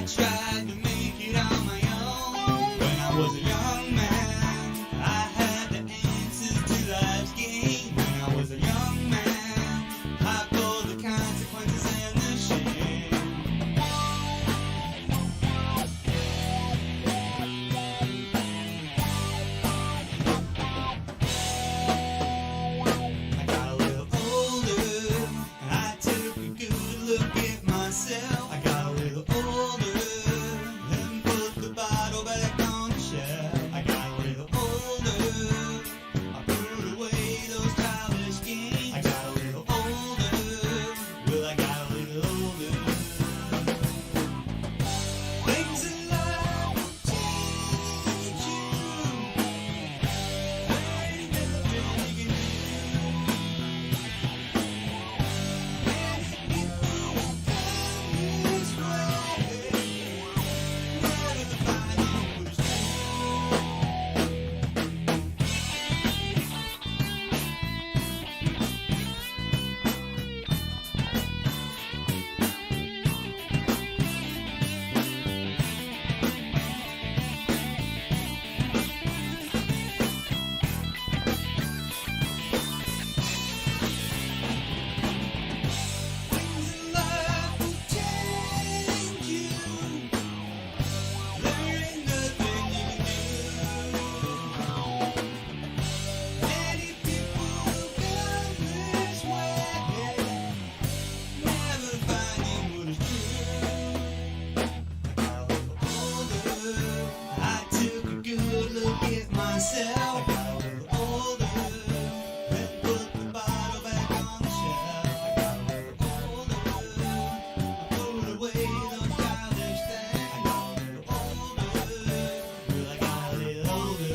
tried to make it on my own. When I was a young man, I had the answers to life's game. When I was a young man, I bore the consequences and the shame. I got a little older, I took a good look at myself. I got a little older and put the bottle back on the shelf. I got a little older, I put away those childish games. I got a little older, well I got a little older. Things in life will change you. There ain't nothing you can do. Many people will come this way, never finding what is Things in life will change you. There ain't nothing you can do. Many people will come this way, never finding what is true. I got a little older, I took a good look at myself. I got a little older, and put the bottle back on the shelf. I got a little older, I put away those childish things. I got a little older, well I got a little older.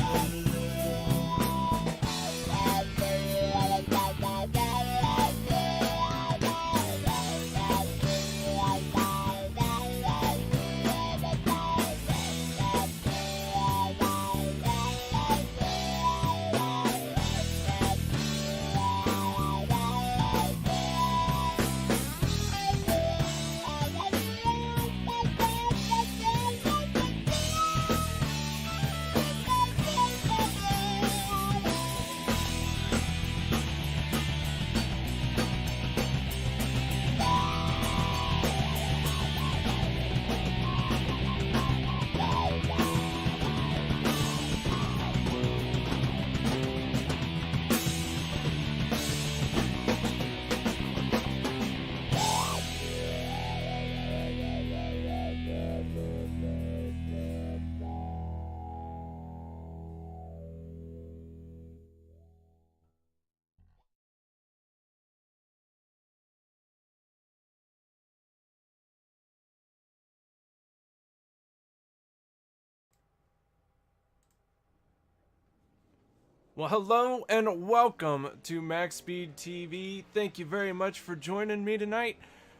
Well, hello and welcome to Maxspeedtv. Thank you very much for joining me tonight.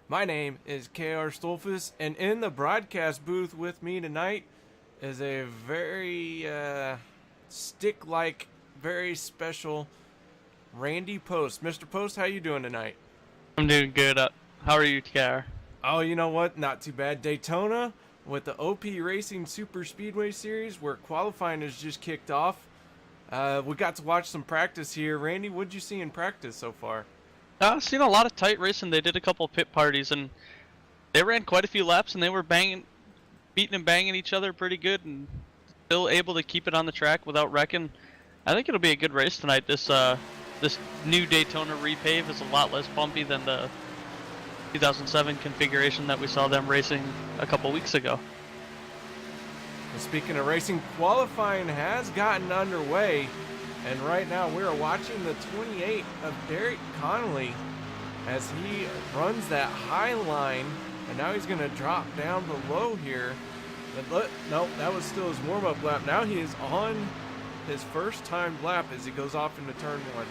My name is KR Stolfus, and in the broadcast booth with me tonight is a very stick-like, very special Randy Post. Mr. Post, how you doing tonight? I'm doing good. How are you, KR? Oh, you know what? Not too bad. Daytona with the OP Racing Superspeedway Series, where qualifying has just kicked off. We got to watch some practice here. Randy, what'd you see in practice so far? I've seen a lot of tight racing. They did a couple of pit parties, and they ran quite a few laps, and they were beating and banging each other pretty good, and still able to keep it on the track without wrecking. I think it'll be a good race tonight. This new Daytona repave is a lot less bumpy than the 2007 configuration that we saw them racing a couple weeks ago. Well, speaking of racing, qualifying has gotten underway, and right now we are watching the 28 of Derek Connolly as he runs that high line, and now he's going to drop down below here. But no, that was still his warm-up lap. Now he is on his first timed lap as he goes off into turn one.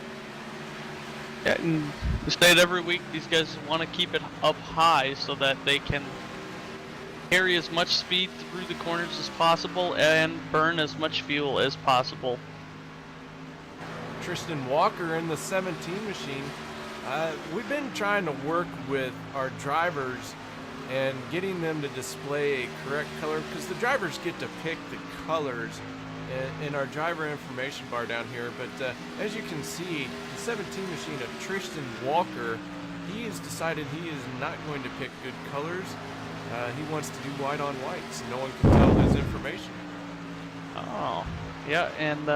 Yeah, and we say it every week, these guys want to keep it up high so that they can carry as much speed through the corners as possible and burn as much fuel as possible. Tristan Walker in the 17 machine. We've been trying to work with our drivers and getting them to display a correct color, because the drivers get to pick the colors in our driver information bar down here. But as you can see, the 17 machine of Tristan Walker, he has decided he is not going to pick good colors. He wants to do white on white, so no one can tell his information. Oh, yeah, and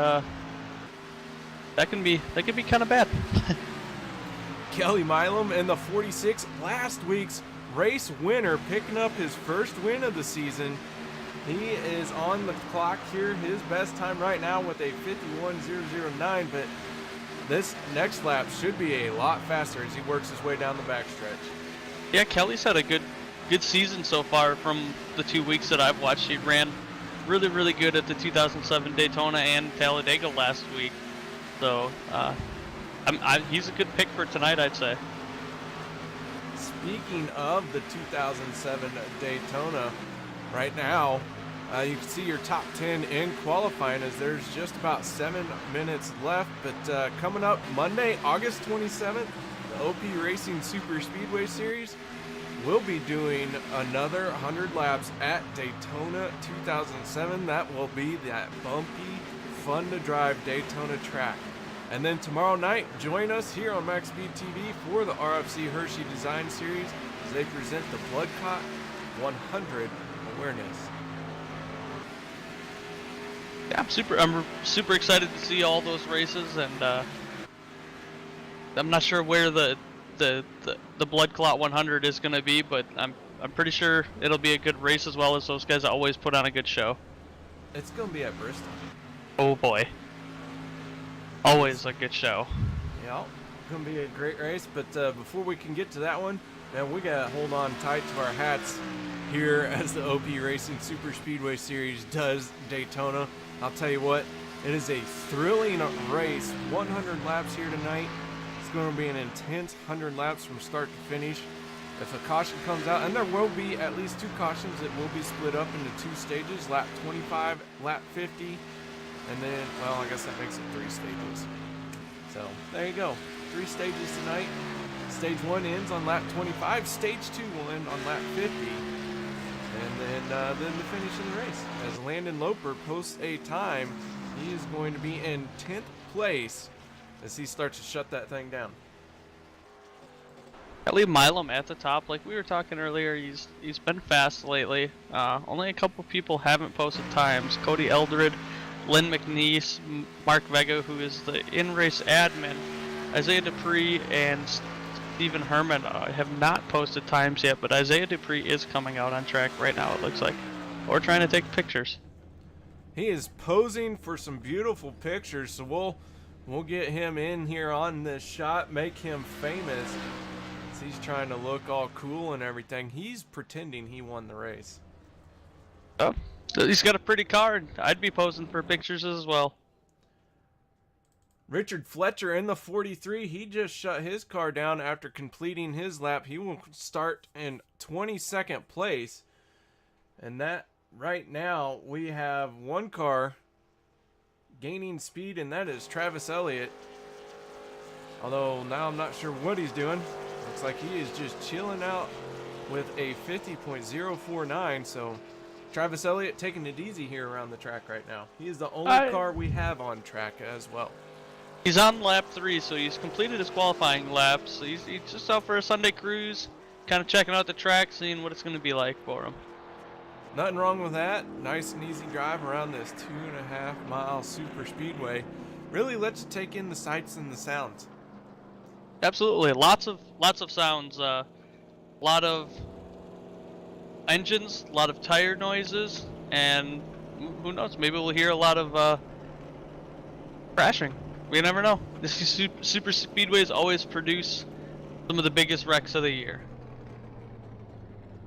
that can be kind of bad. Kelly Milam in the 46, last week's race winner, picking up his first win of the season. He is on the clock here. His best time right now with a 51.009, but this next lap should be a lot faster as he works his way down the backstretch. Yeah, Kelly's had a good season so far from the 2 weeks that I've watched. He ran really good at the 2007 Daytona and Talladega last week. So he's a good pick for tonight, I'd say. Speaking of the 2007 Daytona, right now, you can see your top 10 in qualifying as there's just about 7 minutes left. But coming up Monday, August 27th, the OP Racing Superspeedway Series will be doing another 100 laps at Daytona 2007. That will be that bumpy, fun to drive Daytona track. And then tomorrow night, join us here on Maxspeedtv for the RFC Hershey Design Series as they present the Blood Clot 100 awareness. Yeah, I'm super excited to see all those races, and I'm not sure where the Blood Clot 100 is going to be, but I'm pretty sure it'll be a good race, as well as those guys always put on a good show. It's going to be at Bristol. Oh boy. Always a good show. Yeah, going to be a great race, but before we can get to that one, man, we got to hold on tight to our hats here as the OP Racing Superspeedway Series does Daytona. I'll tell you what, it is a thrilling race. 100 laps here tonight. It's going to be an intense 100 laps from start to finish. If a caution comes out, and there will be at least 2 cautions, it will be split up into 2 stages, lap 25, lap 50. And then, well, I guess that makes it 3 stages. So, there you go. 3 stages tonight. Stage 1 ends on lap 25. Stage 2 will end on lap 50. And then the finish of the race. As Landon Loper posts a time, he is going to be in 10th place as he starts to shut that thing down. Kelly Milam at the top, like we were talking earlier, he's been fast lately. Only a couple people haven't posted times. Cody Eldred, Lynn McNeese, Mark Vega, who is the in-race admin, Isaiah Dupree, and Stephen Herman have not posted times yet, but Isaiah Dupree is coming out on track right now, it looks like. Or trying to take pictures. He is posing for some beautiful pictures, so we'll get him in here on this shot, make him famous. As he's trying to look all cool and everything. He's pretending he won the race. Oh, he's got a pretty car. I'd be posing for pictures as well. Richard Fletcher in the 43, he just shut his car down after completing his lap. He will start in 22nd place. And that right now we have one car gaining speed, and that is Travis Elliott. Although now I'm not sure what he's doing. Looks like he is just chilling out with a 50.049. So Travis Elliott taking it easy here around the track right now. He is the only car we have on track as well. He's on lap 3, so he's completed his qualifying laps. So he's just out for a Sunday cruise, kind of checking out the track, seeing what it's going to be like for him. Nothing wrong with that. Nice and easy drive around this 2.5 mile super speedway. Really lets you take in the sights and the sounds. Absolutely, lots of sounds, a lot of engines, a lot of tire noises, and who knows, maybe we'll hear a lot of crashing. We never know. This super speedways always produce some of the biggest wrecks of the year.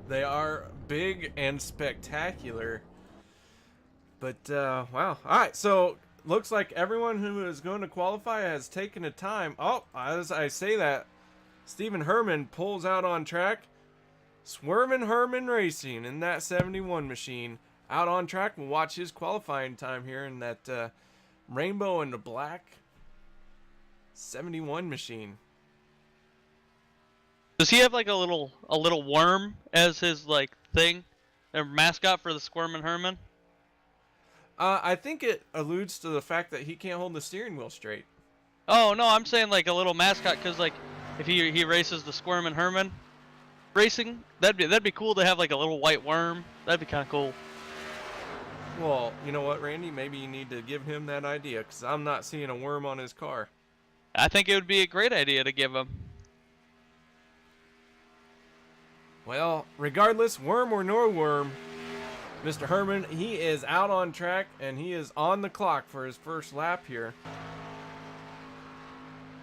They are big and spectacular. But wow. Alright, so looks like everyone who is going to qualify has taken a time. Oh, as I say that, Stephen Herman pulls out on track. Swervin' Herman Racing in that 71 machine. Out on track. We'll watch his qualifying time here in that rainbow and the black 71 machine. Does he have like a little worm as his like thing, a mascot for the Squirmin' Herman? I think it alludes to the fact that he can't hold the steering wheel straight. Oh no, I'm saying like a little mascot, cause like if he races the Squirmin' Herman racing, that'd be cool to have like a little white worm. That'd be kind of cool. Well, you know what, Randy? Maybe you need to give him that idea, because I'm not seeing a worm on his car. I think it would be a great idea to give him. Well, regardless, worm or no worm, Mr. Herman, he is out on track, and he is on the clock for his first lap here.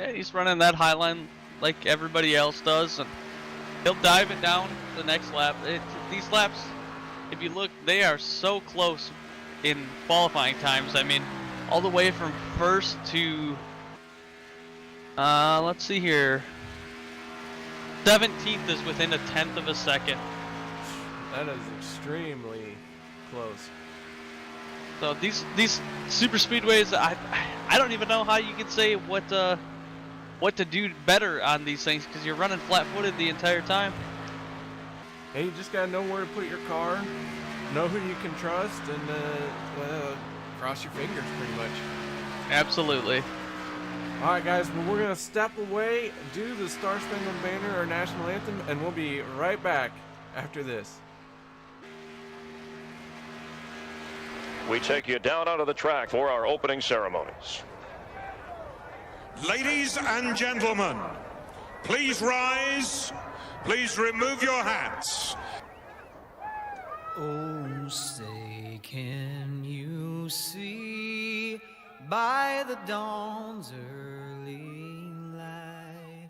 Yeah, he's running that high line like everybody else does, and he'll dive it down the next lap. These laps, if you look, they are so close in qualifying times. I mean, all the way from first to, let's see here, 17th is within a 1/10 of a second. That is extremely close. So these super speedways, I don't even know how you can say what to do better on these things, because you're running flat-footed the entire time. Hey, you just gotta know where to put your car, know who you can trust, and cross your fingers pretty much. Absolutely. All right, guys, well, we're gonna step away, do the Star Spangled Banner, our national anthem, and we'll be right back after this. We take you down onto the track for our opening ceremonies. Ladies and gentlemen, please rise. Please remove your hats. Oh, say, can you see by the dawn's early light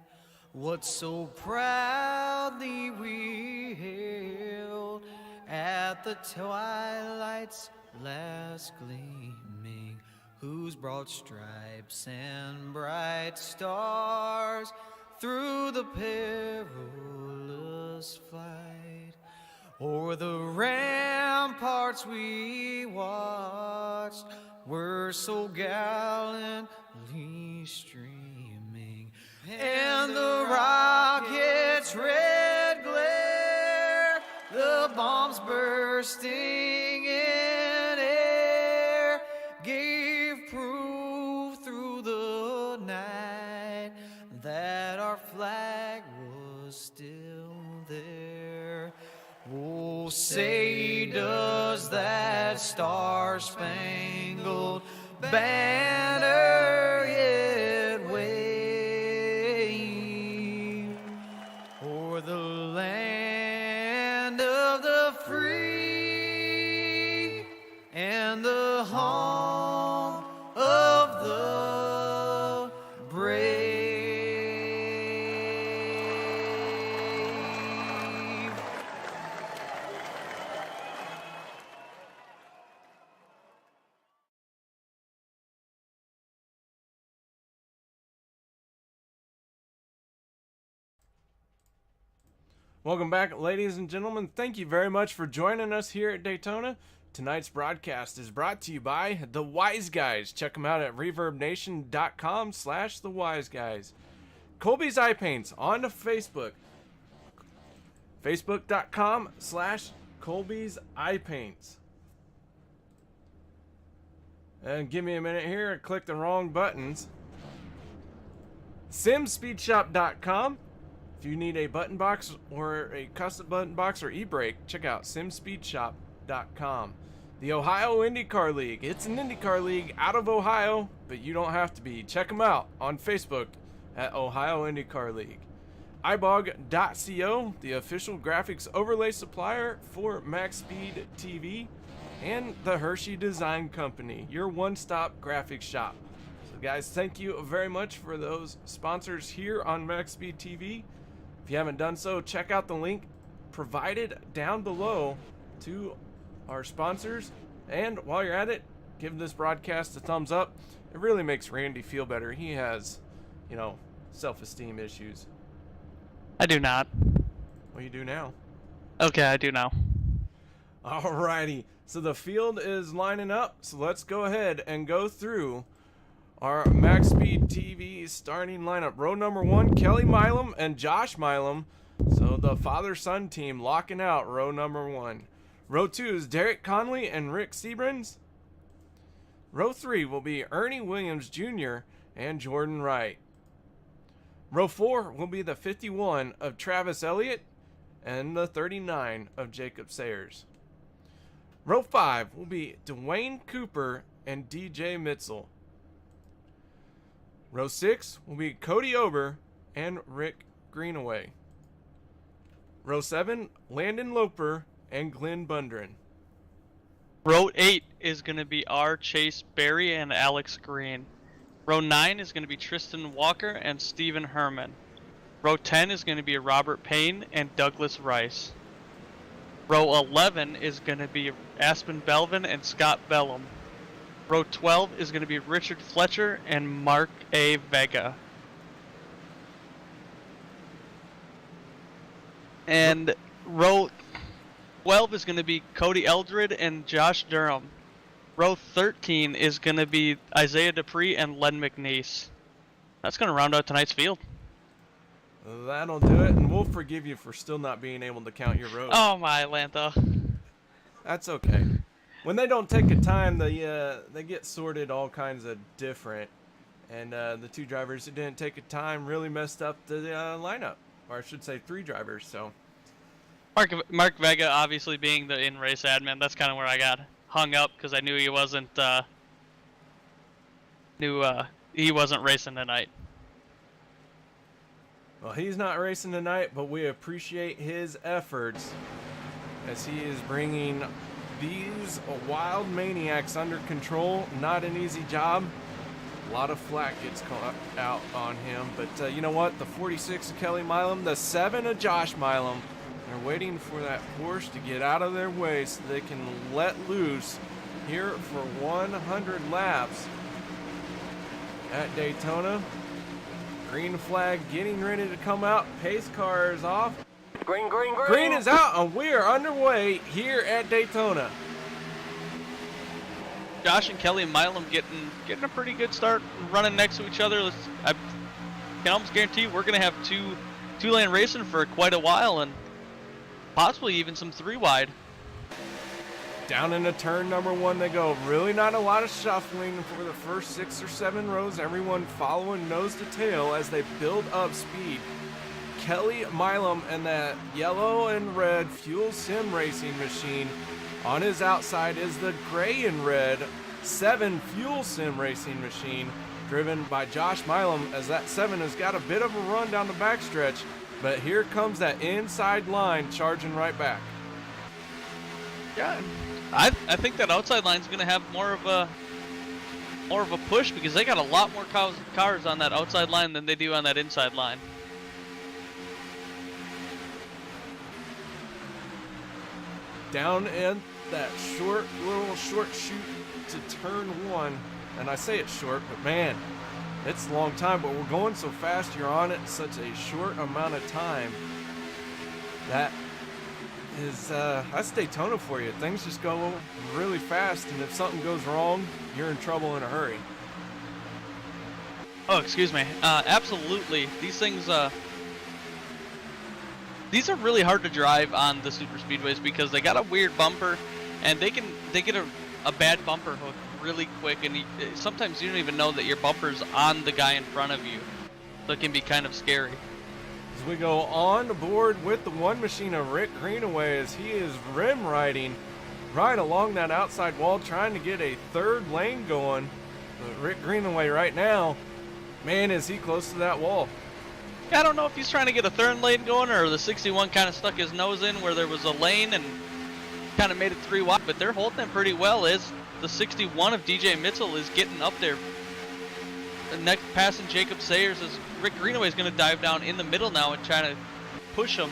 what so proudly we hailed at the twilight's last gleaming, whose broad stripes and bright stars through the perilous flight o'er the ramparts we watched were so gallantly streaming, and the rocket's red glare, the bombs bursting in air, gave proof through the night that our flag was still there. Oh, say, does that star-spangled banner yet wave o'er the land of the free and the home of the brave? Welcome back, ladies and gentlemen. Thank you very much for joining us here at Daytona. Tonight's broadcast is brought to you by The Wise Guys. Check them out at reverbnation.com/TheWiseGuys. Colby's Eye Paints on to Facebook. Facebook.com/Colby's Eye Paints. And give me a minute here. I clicked the wrong buttons. SimSpeedShop.com. If you need a button box or a custom button box or e-brake, check out SimSpeedShop.com. The Ohio IndyCar League. It's an IndyCar league out of Ohio, but you don't have to be. Check them out on Facebook at Ohio IndyCar League. iBog.co, the official graphics overlay supplier for Maxspeedtv, and the Hershey Design Company, your one-stop graphics shop. So guys, thank you very much for those sponsors here on Maxspeedtv. If you haven't done so, check out the link provided down below to our sponsors. And while you're at it, give this broadcast a thumbs up. It really makes Randy feel better. He has, self-esteem issues. I do not. Well, you do now. Okay, I do now. Alrighty. So the field is lining up. So let's go ahead and go through our Maxspeedtv starting lineup. Row number 1, Kelly Milam and Josh Milam. So the father-son team locking out row number 1. Row 2 is Derek Conley and Rick Seabrans. Row 3 will be Ernie Williams Jr. and Jordan Wright. Row 4 will be the 51 of Travis Elliott and the 39 of Jacob Sayers. Row 5 will be Dwayne Cooper and DJ Mitzel. Row 6 will be Cody Ober and Rick Greenaway. Row 7, Landon Loper and Glenn Bundren. Row 8 is going to be R. Chase Berry and Alex Green. Row 9 is going to be Tristan Walker and Stephen Herman. Row 10 is going to be Robert Payne and Douglas Rice. Row 11 is going to be Aspen Belvin and Scott Bellum. Row 12 is going to be Richard Fletcher and Mark A. Vega. And row 12 is going to be Cody Eldred and Josh Durham. Row 13 is going to be Isaiah Dupree and Len McNeese. That's going to round out tonight's field. That'll do it, and we'll forgive you for still not being able to count your rows. Oh my, Lantha. That's okay. When they don't take a time, they get sorted all kinds of different. And the 2 drivers who didn't take a time really messed up the lineup. Or I should say 3 drivers, so. Mark Vega obviously being the in-race admin, that's kind of where I got hung up because I knew he wasn't racing tonight. Well, he's not racing tonight, but we appreciate his efforts as he is bringing these wild maniacs under control. Not an easy job. A lot of flack gets caught out on him, but you know what? The 46 of Kelly Milam, the 7 of Josh Milam, they're waiting for that Porsche to get out of their way so they can let loose here for 100 laps at Daytona. Green flag getting ready to come out. Pace car is off. Green, green, green. Green is out, and we are underway here at Daytona. Josh and Kelly and Milam getting a pretty good start, running next to each other. I can almost guarantee we're going to have two-lane racing for quite a while, and possibly even some 3-wide. Down into turn number 1 they go. Really not a lot of shuffling for the first 6 or 7 rows. Everyone following nose to tail as they build up speed. Kelly Milam and that yellow and red Fuel Sim racing machine. On his outside is the gray and red 7 Fuel Sim racing machine driven by Josh Milam, as that 7 has got a bit of a run down the backstretch, but here comes that inside line charging right back. Yeah, I think that outside line is going to have more of a push because they got a lot more cars on that outside line than they do on that inside line. Down in that little short shoot to turn 1, and I say it's short, but man, it's a long time, but we're going so fast, you're on it in such a short amount of time. That is, that's Daytona for you. Things just go really fast, and if something goes wrong, you're in trouble in a hurry. Oh, excuse me. Absolutely. These things, these are really hard to drive on the super speedways because they got a weird bumper, and they get a bad bumper hook really quick, and sometimes you don't even know that your bumper's on the guy in front of you. So it can be kind of scary. As we go on the board with the 1 machine of Rick Greenaway as he is rim riding right along that outside wall, trying to get a 3rd lane going. But Rick Greenaway right now, man, is he close to that wall. I don't know if he's trying to get a 3rd lane going or the 61 kind of stuck his nose in where there was a lane and kind of made it 3 wide, but they're holding it pretty well as the 61 of DJ Mitzel is getting up there. The next passing Jacob Sayers is Rick Greenaway is going to dive down in the middle now and try to push him.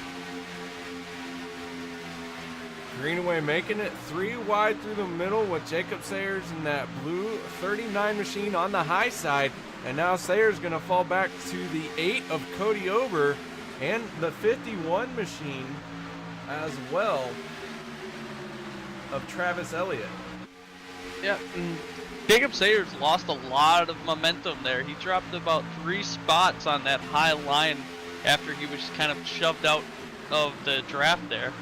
Greenaway making it 3 wide through the middle with Jacob Sayers and that blue 39 machine on the high side. And now Sayers going to fall back to the 8 of Cody Ober and the 51 machine as well of Travis Elliott. Yeah, Jacob Sayers lost a lot of momentum there. He dropped about 3 spots on that high line after he was kind of shoved out of the draft there.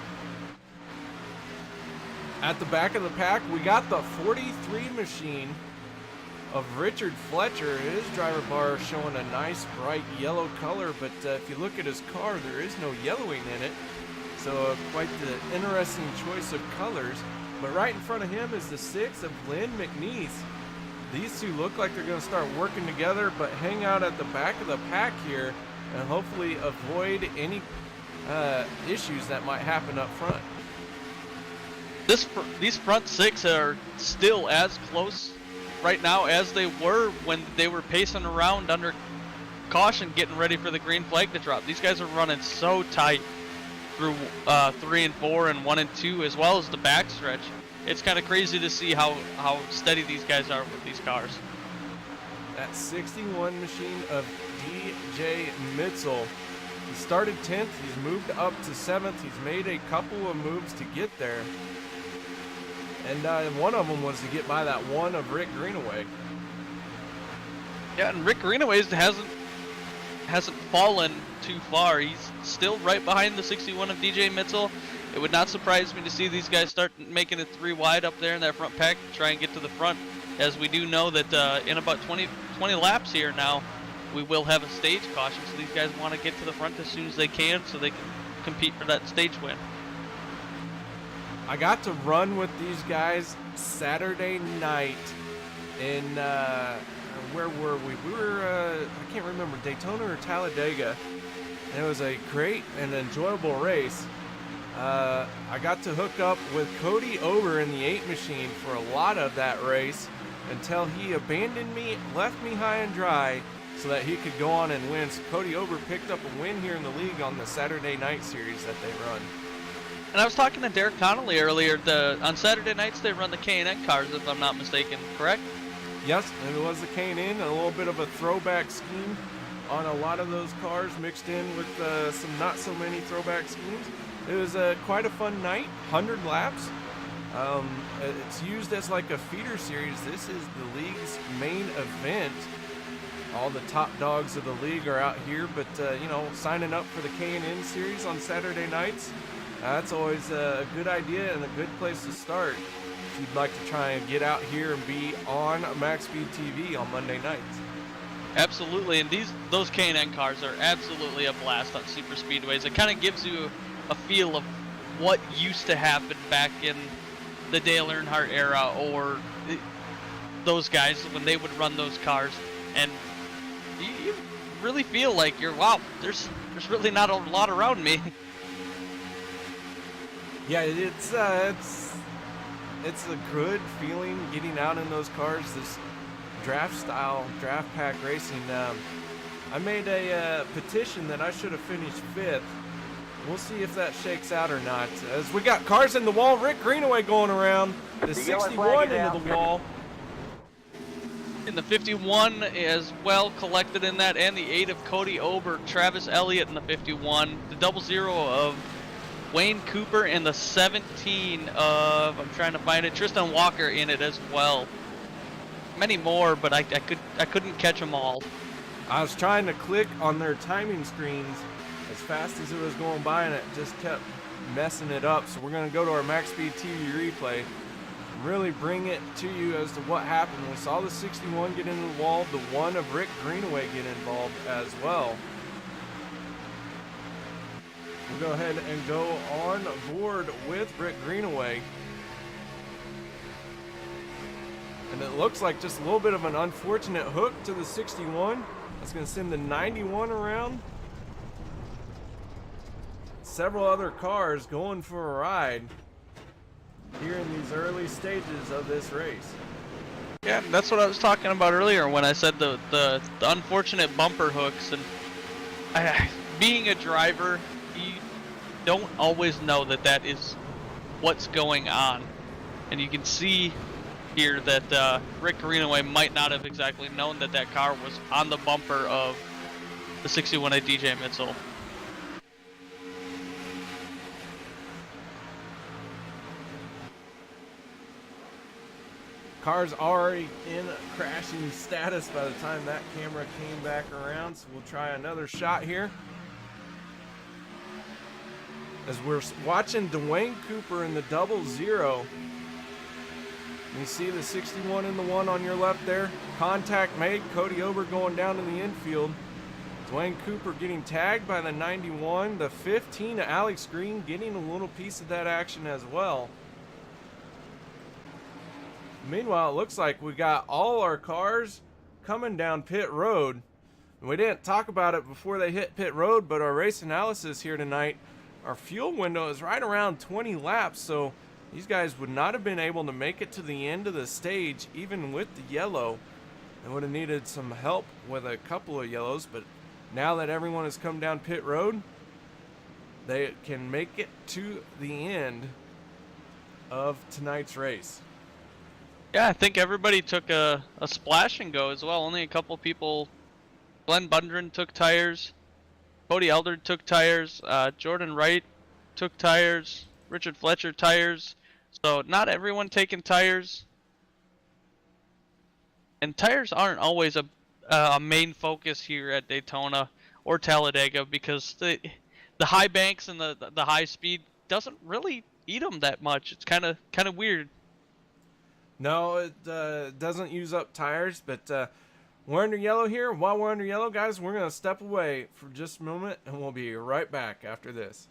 At the back of the pack, we got the 43 machine of Richard Fletcher. His driver bar showing a nice bright yellow color, but if you look at his car, there is no yellowing in it. So quite the interesting choice of colors. But right in front of him is the 6 of Lynn McNeese. These two look like they're going to start working together, but hang out at the back of the pack here and hopefully avoid any issues that might happen up front. These front 6 are still as close right now as they were when they were pacing around under caution getting ready for the green flag to drop. These guys are running so tight through 3 and 4 and 1 and 2 as well as the backstretch. It's kind of crazy to see how steady these guys are with these cars. That 61 machine of DJ Mitzel. He started 10th, he's moved up to 7th, he's made a couple of moves to get there. And one of them was to get by that 1 of Rick Greenaway. Yeah, and Rick Greenaway hasn't fallen too far. He's still right behind the 61 of DJ Mitzel. It would not surprise me to see these guys start making it 3 wide up there in that front pack to try and get to the front, as we do know that in about 20 laps here now, we will have a stage caution, so these guys want to get to the front as soon as they can so they can compete for that stage win. I got to run with these guys Saturday night in, where were we? We were, I can't remember, Daytona or Talladega. And it was a great and enjoyable race. I got to hook up with Cody Ober in the 8 machine for a lot of that race until he abandoned me, left me high and dry so that he could go on and win. So Cody Ober picked up a win here in the league on the Saturday night series that they run. And I was talking to Derek Connolly earlier. On Saturday nights they run the K&N cars, if I'm not mistaken, correct? Yes, and it was the K&N, a little bit of a throwback scheme on a lot of those cars mixed in with some not so many throwback schemes. It was quite a fun night, 100 laps. It's used as like a feeder series. This is the league's main event. All the top dogs of the league are out here, but you know, signing up for the K&N series on Saturday nights, that's always a good idea and a good place to start if you'd like to try and get out here and be on Maxspeedtv on Monday nights. Absolutely, and those K&N cars are absolutely a blast on super speedways. It kind of gives you a feel of what used to happen back in the Dale Earnhardt era, or those guys when they would run those cars, and you really feel like wow, there's really not a lot around me. Yeah, it's a good feeling getting out in those cars. This draft pack racing. I made a petition that I should have finished 5th. We'll see if that shakes out or not. As we got cars in the wall, Rick Greenaway going around. The 61 into the wall. And the 51 as well collected in that, and the 8 of Cody Ober, Travis Elliott in the 51, the 00 of Wayne Cooper, and the 17 of, I'm trying to find it, Tristan Walker in it as well. Many more, but I couldn't catch them all. I was trying to click on their timing screens as fast as it was going by, and it just kept messing it up. So we're going to go to our Maxspeedtv replay and really bring it to you as to what happened. We saw the 61 get into the wall, the 1 of Rick Greenaway get involved as well. We'll go ahead and go on board with Rick Greenaway. And it looks like just a little bit of an unfortunate hook to the 61. That's going to send the 91 around. Several other cars going for a ride here in these early stages of this race. Yeah, that's what I was talking about earlier when I said the unfortunate bumper hooks. And being a driver, you don't always know that is what's going on. And you can see here that Rick Greenaway might not have exactly known that car was on the bumper of the 61 at DJ Mitzel. Car's already in crashing status by the time that camera came back around, so we'll try another shot here. As we're watching Dwayne Cooper in the 00. You see the 61 in the 1 on your left there. Contact made. Cody Ober going down to the infield. Dwayne Cooper getting tagged by the 91. The 15, Alex Green, getting a little piece of that action as well. Meanwhile, it looks like we got all our cars coming down pit road. We didn't talk about it before they hit pit road, but our race analysis here tonight, our fuel window is right around 20 laps, so these guys would not have been able to make it to the end of the stage, even with the yellow. They would have needed some help with a couple of yellows, but now that everyone has come down pit road, they can make it to the end of tonight's race. Yeah, I think everybody took a splash and go as well. Only a couple people. Glenn Bundren took tires. Cody Elder took tires. Jordan Wright took tires. Richard Fletcher tires. So not everyone taking tires. And tires aren't always a main focus here at Daytona or Talladega, because the high banks and the high speed doesn't really eat them that much. It's kind of weird. No, it doesn't use up tires, but we're under yellow here. While we're under yellow, guys, we're going to step away for just a moment, and we'll be right back after this.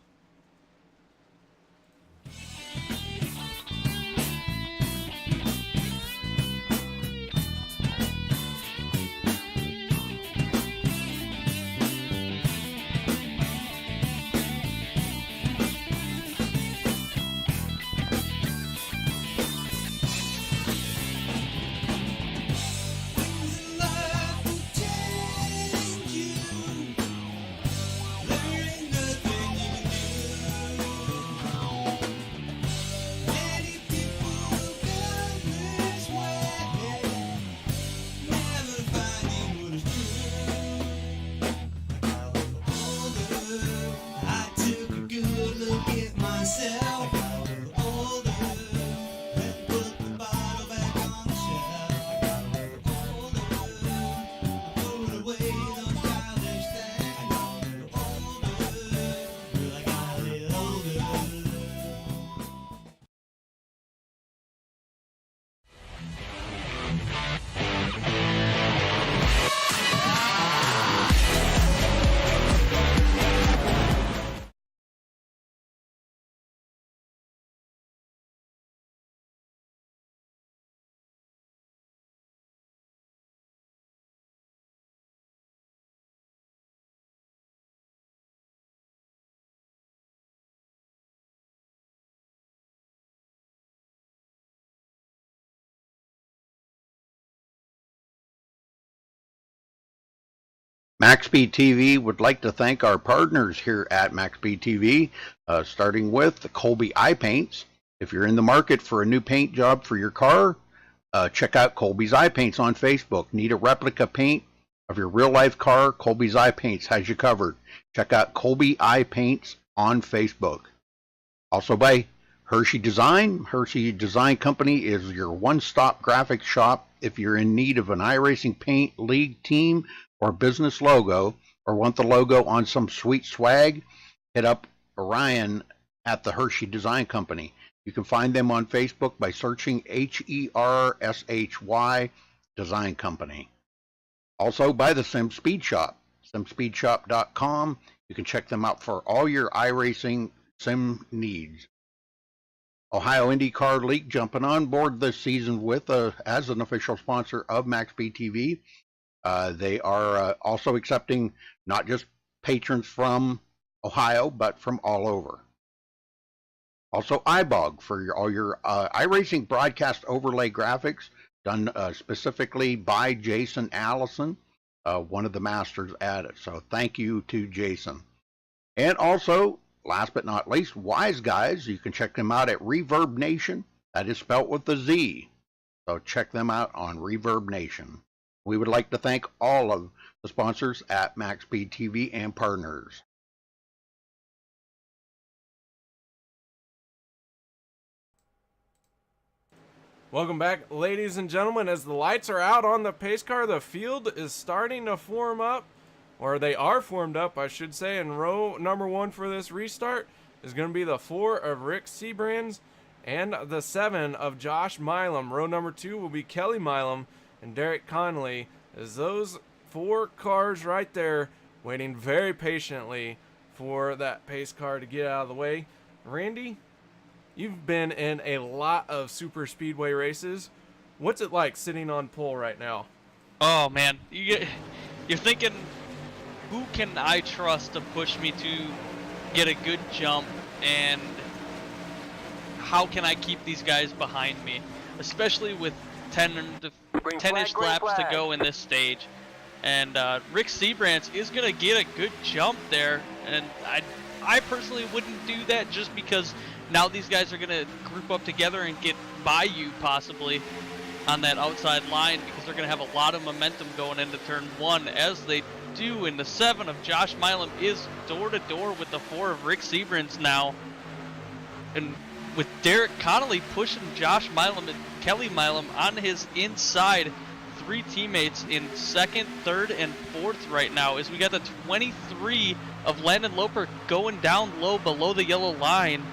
Maxspeedtv would like to thank our partners here at Maxspeedtv, starting with the Colby Eye Paints. If you're in the market for a new paint job for your car, check out Colby's Eye Paints on Facebook. Need a replica paint of your real-life car? Colby's Eye Paints has you covered. Check out Colby Eye Paints on Facebook. Also by Hershey Design. Hershey Design Company is your one-stop graphics shop. If you're in need of an iRacing paint, league, team, or business logo, or want the logo on some sweet swag, hit up Orion at the Hershey Design Company. You can find them on Facebook by searching HERSHY Design Company. Also by the Sim Speed Shop, simspeedshop.com. You can check them out for all your iRacing sim needs. Ohio IndyCar League jumping on board this season with as an official sponsor of Maxspeedtv. They are also accepting not just patrons from Ohio, but from all over. Also, iBog for all your iRacing broadcast overlay graphics done specifically by Jason Allison, one of the masters at it. So thank you to Jason. And also, last but not least, Wise Guys. You can check them out at Reverb Nation. That is spelt with a Z. So check them out on Reverb Nation. We would like to thank all of the sponsors at Maxspeedtv and partners. Welcome back, ladies and gentlemen. As the lights are out on the pace car, the field is starting to form up, or they are formed up, I should say. And row number 1 for this restart is going to be the 4 of Rick Sebrands and the 7 of Josh Milam. Row number 2 will be Kelly Milam and Derek Connolly, as those 4 cars right there waiting very patiently for that pace car to get out of the way. Randy, you've been in a lot of super speedway races. What's it like sitting on pole right now? Oh man, you're thinking, who can I trust to push me to get a good jump, and how can I keep these guys behind me, especially with 10-ish laps to go in this stage. And Rick Sebrands is gonna get a good jump there, and I personally wouldn't do that, just because now these guys are gonna group up together and get by you possibly on that outside line, because they're gonna have a lot of momentum going into turn 1, as they do. And the 7 of Josh Milam is door to door with the 4 of Rick Sebrands now, and with Derek Connolly pushing Josh Milam and Kelly Milam on his inside. 3 teammates in 2nd, 3rd, and 4th right now, as we got the 23 of Landon Loper going down low below the yellow line,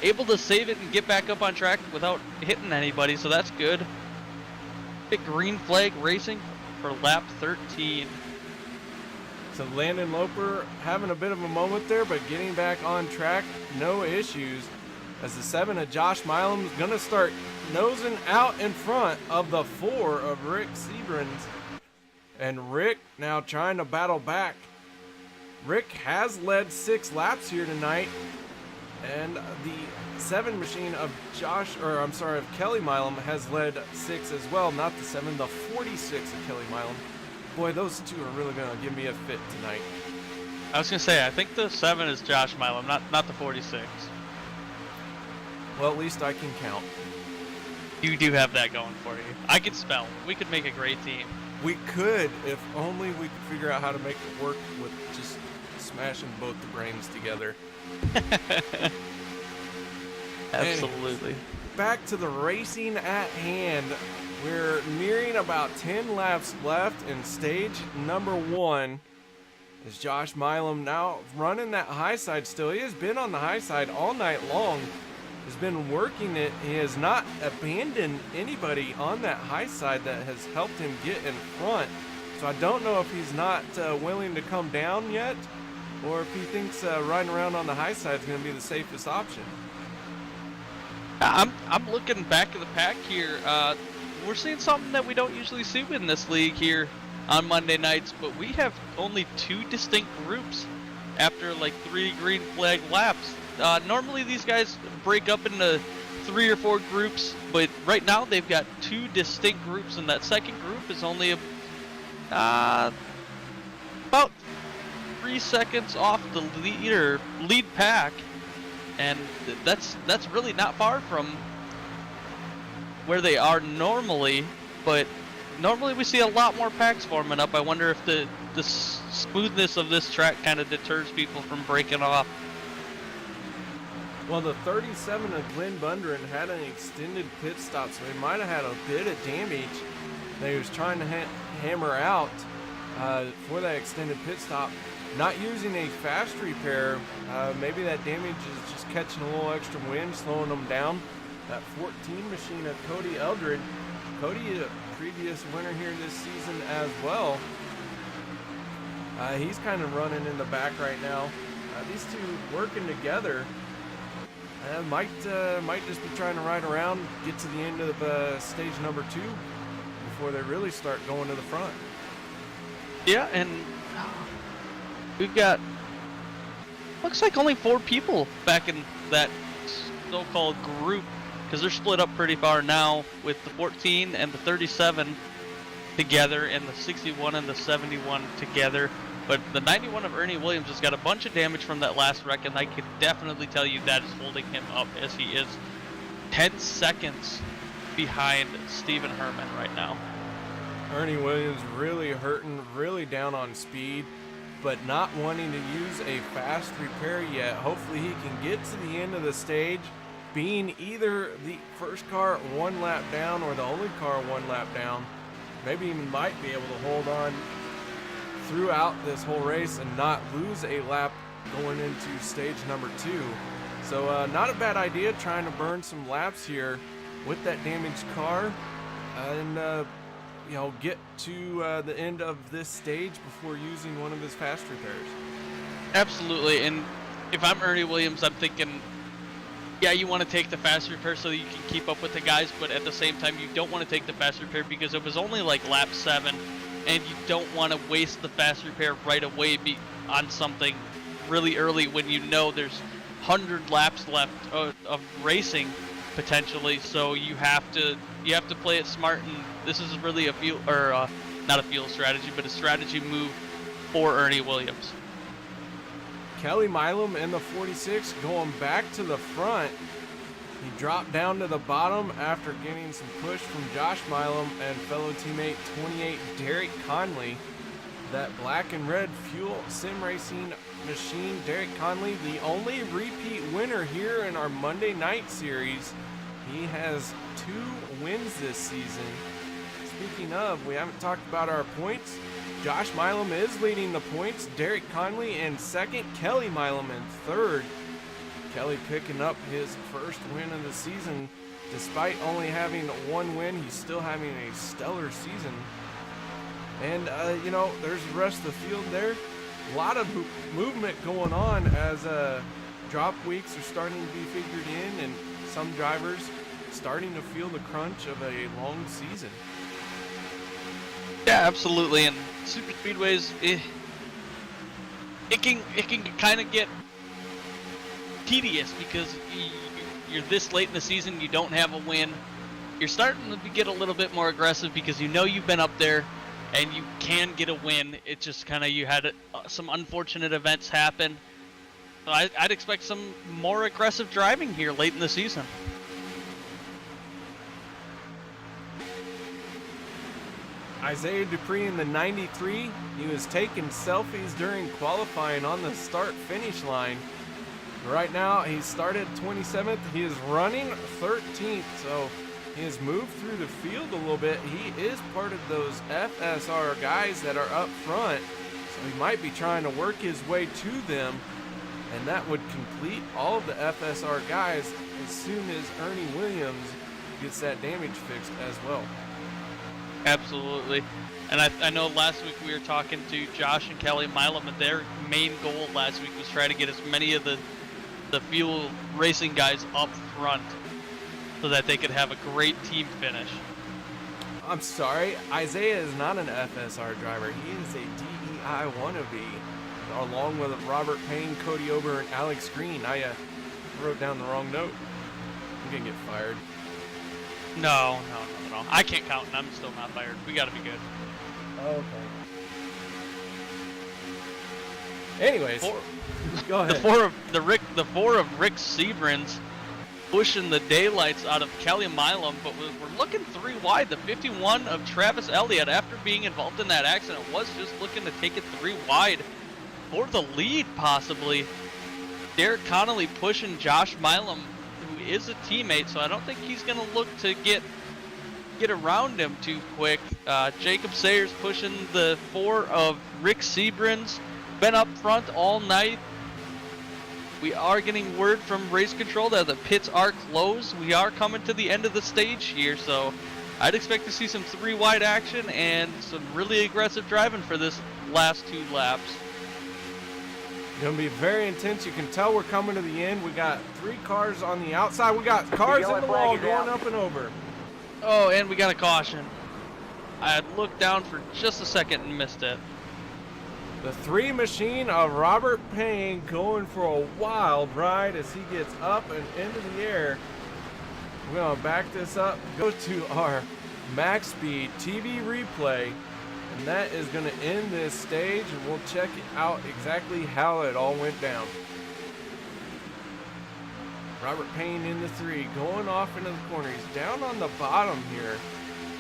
able to save it and get back up on track without hitting anybody, so that's good. Big green flag racing for lap 13. So Landon Loper having a bit of a moment there, but getting back on track, no issues, as the 7 of Josh Milam is going to start nosing out in front of the 4 of Rick Sebrands. And Rick now trying to battle back. Rick has led 6 laps here tonight, and the 7 machine of Kelly Milam has led 6 as well. Not the 7, the 46 of Kelly Milam. Boy, those 2 are really gonna give me a fit tonight. I was gonna say, I think the 7 is Josh Milam, not the 46. Well, at least I can count. You do have that going for you. I could spell. We could make a great team. We could, if only we could figure out how to make it work with just smashing both the brains together. Absolutely. Anyways, back to the racing at hand. We're nearing about 10 laps left in stage number 1. Is Josh Milam now running that high side still? He has been on the high side all night long. Has been working it. He has not abandoned anybody on that high side that has helped him get in front. So I don't know if he's not willing to come down yet, or if he thinks riding around on the high side is going to be the safest option. I'm looking back at the pack here. We're seeing something that we don't usually see in this league here on Monday nights, but we have only 2 distinct groups after like 3 green flag laps. Normally these guys break up into 3 or 4 groups, but right now they've got 2 distinct groups, and that second group is only about 3 seconds off the lead pack, and that's really not far from where they are normally. But normally we see a lot more packs forming up. I wonder if the smoothness of this track kind of deters people from breaking off. Well, the 37 of Glenn Bundren had an extended pit stop, so he might have had a bit of damage that he was trying to hammer out for that extended pit stop. Not using a fast repair, maybe that damage is just catching a little extra wind, slowing them down. That 14 machine of Cody Eldred. Cody is a previous winner here this season as well. He's kind of running in the back right now. These 2 working together. Might just be trying to ride around, get to the end of stage number 2 before they really start going to the front. Yeah, and we've got, looks like only 4 people back in that so-called group, because they're split up pretty far now with the 14 and the 37 together, and the 61 and the 71 together. But the 91 of Ernie Williams has got a bunch of damage from that last wreck, and I can definitely tell you that is holding him up, as he is 10 seconds behind Stephen Herman right now. Ernie Williams really hurting, really down on speed, but not wanting to use a fast repair yet. Hopefully he can get to the end of the stage being either the first car 1 lap down or the only car 1 lap down, maybe even might be able to hold on throughout this whole race and not lose a lap going into stage number 2. So not a bad idea, trying to burn some laps here with that damaged car and you know, get to the end of this stage before using one of his fast repairs. Absolutely, and if I'm Ernie Williams, I'm thinking, yeah, you want to take the fast repair so you can keep up with the guys, but at the same time, you don't want to take the fast repair because it was only like lap 7, and you don't want to waste the fast repair right away on something really early when you know there's 100 laps left of racing potentially. So you have to play it smart, and this is really a fuel, or not a fuel strategy, but a strategy move for Ernie Williams. Kelly Milam in the 46 going back to the front. He dropped down to the bottom after getting some push from Josh Milam and fellow teammate 28 Derek Conley. That black and red fuel sim racing machine, Derek Conley, the only repeat winner here in our Monday night series. He has 2 wins this season. Speaking of, we haven't talked about our points. Josh Milam is leading the points. Derek Conley in second. Kelly Milam in third. Kelly picking up his first win of the season. Despite only having 1 win, he's still having a stellar season. And, you know, there's the rest of the field there. A lot of movement going on as drop weeks are starting to be figured in, and some drivers starting to feel the crunch of a long season. Yeah, absolutely, and super speedways, it can kind of get tedious because you're this late in the season, you don't have a win. You're starting to get a little bit more aggressive because you know you've been up there and you can get a win. It just kind of, you had some unfortunate events happen. So I'd expect some more aggressive driving here late in the season. Isaiah Dupree in the 93, he was taking selfies during qualifying on the start-finish line. Right now, he started 27th. He is running 13th, so he has moved through the field a little bit. He is part of those FSR guys that are up front, so he might be trying to work his way to them, and that would complete all of the FSR guys as soon as Ernie Williams gets that damage fixed as well. Absolutely. And I know last week we were talking to Josh and Kelly Milam, and their main goal last week was try to get as many of the fuel racing guys up front so that they could have a great team finish. I'm sorry, Isaiah is not an FSR driver. He is a DEI wannabe, along with Robert Payne, Cody Ober, and Alex Green. I wrote down the wrong note. I'm gonna get fired. No. I can't count, and I'm still not fired. We gotta be good. Okay. Anyways, go ahead. The four of Rick Sebrins pushing the daylights out of Kelly Milam, but we're looking 3 wide. The 51 of Travis Elliott, after being involved in that accident, was just looking to take it 3 wide for the lead, possibly. Derek Connolly pushing Josh Milam, who is a teammate, so I don't think he's gonna look to get around him too quick. Jacob Sayers pushing the 4 of Rick Sebrins, been up front all night. We are getting word from race control that the pits are closed. We are coming to the end of the stage here, so I'd expect to see some 3 wide action and some really aggressive driving for this last 2 laps. Gonna be very intense. You can tell we're coming to the end. We got 3 cars on the outside. We got cars in the wall going up and over. Oh, and we got a caution. I had looked down for just a second and missed it. The 3 machine of Robert Payne going for a wild ride as he gets up and into the air. We're gonna back this up, go to our Maxspeedtv replay, and that is gonna end this stage, and we'll check out exactly how it all went down. Robert Payne in the 3, going off into the corner. He's down on the bottom here.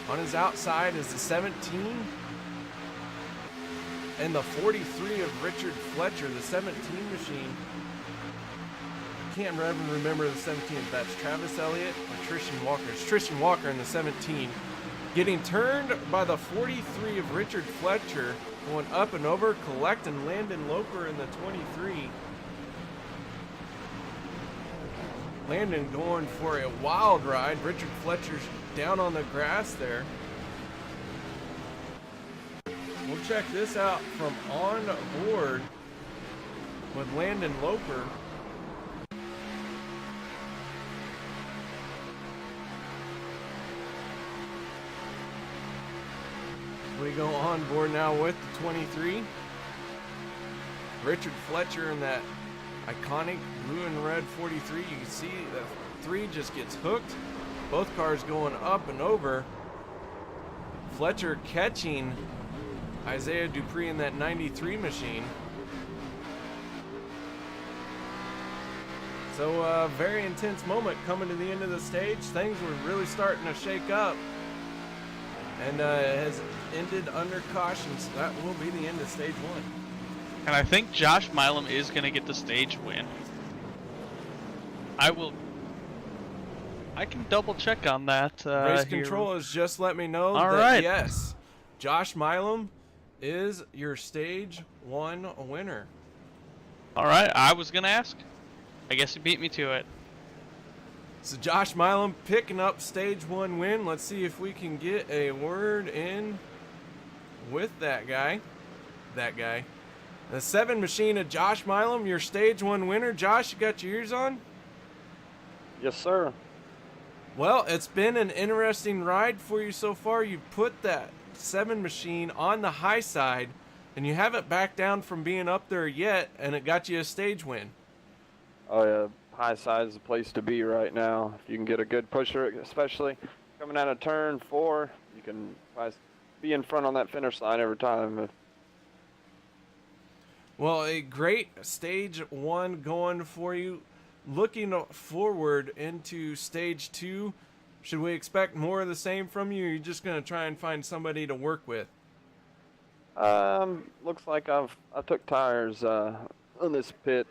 On his outside is the 17 and the 43 of Richard Fletcher, the 17 machine. can't remember the 17 if that's Travis Elliott or Tristan Walker. It's Tristan Walker in the 17. Getting turned by the 43 of Richard Fletcher, going up and over, collecting Landon Loper in the 23. Landon going for a wild ride. Richard Fletcher's down on the grass there. We'll check this out from on board with Landon Loper. We go on board now with the 23. Richard Fletcher in that iconic blue and red 43. You can see the 3 just gets hooked. Both cars going up and over. Fletcher catching Isaiah Dupree in that 93 machine. So a very intense moment coming to the end of the stage. Things were really starting to shake up. And has ended under caution, so that will be the end of stage 1. And I think Josh Milam is going to get the stage win. I can double check on that. Race Control has just let me know All that right. yes, Josh Milam is your stage 1 winner. All right, I was going to ask. I guess he beat me to it. So Josh Milam picking up stage 1 win. Let's see if we can get a word in with that guy. The 7 machine of Josh Milam, your stage 1 winner. Josh, you got your ears on? Yes, sir. Well, it's been an interesting ride for you so far. You've put that 7 machine on the high side, and you haven't backed down from being up there yet, and it got you a stage win. Oh, yeah. High side is the place to be right now. If you can get a good pusher, especially coming out of turn 4, you can be in front on that finish line every time. Well, a great stage 1 going for you. Looking forward into stage 2, should we expect more of the same from you, or are you just going to try and find somebody to work with? Looks like I took tires on this pit.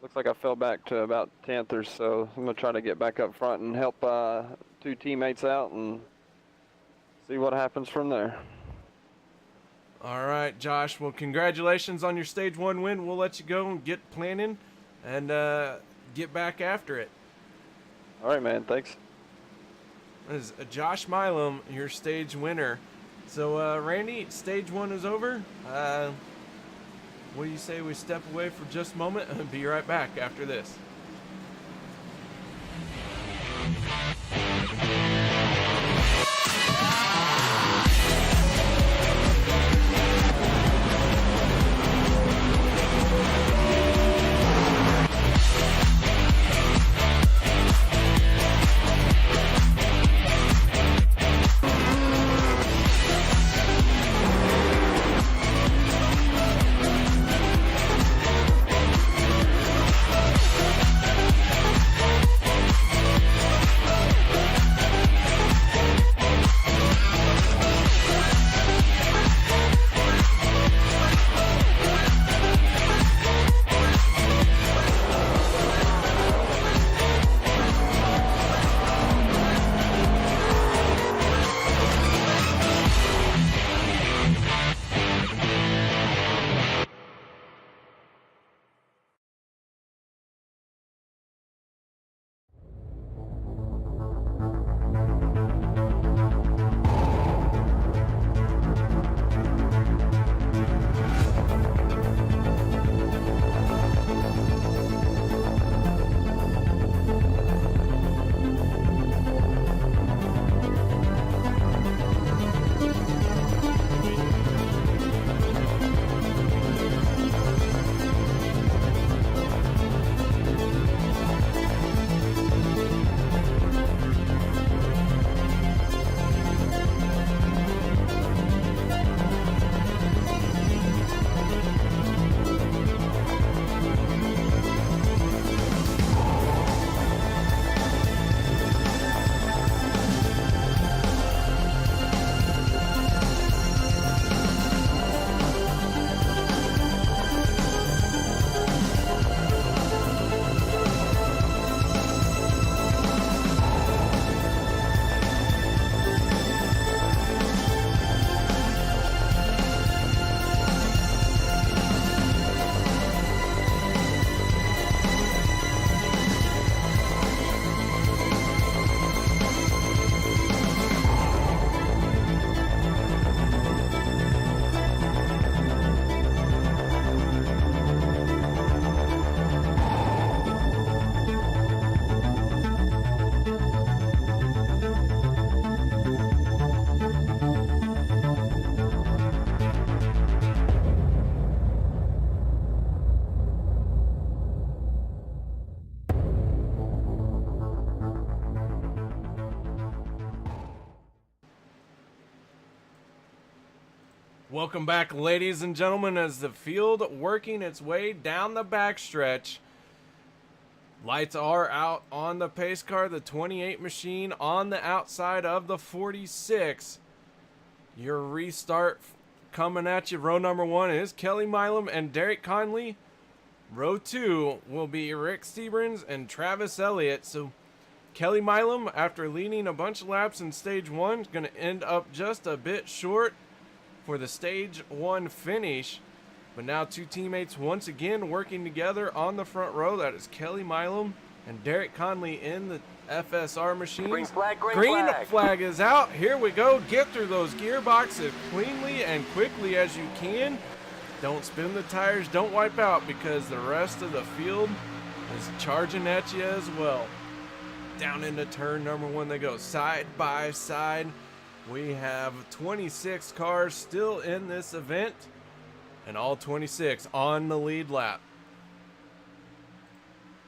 Looks like I fell back to about 10th or so. I'm going to try to get back up front and help 2 teammates out and see what happens from there. All right, Josh. Well, congratulations on your stage 1 win. We'll let you go and get planning and get back after it. All right, man. Thanks. This is Josh Milam, your stage winner. So, Randy, stage 1 is over. What do you say we step away for just a moment and be right back after this? Welcome back, ladies and gentlemen, as the field working its way down the backstretch. Lights are out on the pace car, the 28 machine on the outside of the 46. Your restart coming at you. Row number 1 is Kelly Milam and Derek Conley. Row 2 will be Rick Stebrans and Travis Elliott. So Kelly Milam, after leading a bunch of laps in stage 1, is going to end up just a bit short for the stage 1 finish. But now two teammates once again working together on the front row. That is Kelly Milam and Derek Conley in the FSR machines. Green flag, Green flag is out. Here we go. Get through those gearboxes cleanly and quickly as you can. Don't spin the tires. Don't wipe out, because the rest of the field is charging at you as well. Down into turn number 1 they go, side by side. We have 26 cars still in this event, and all 26 on the lead lap.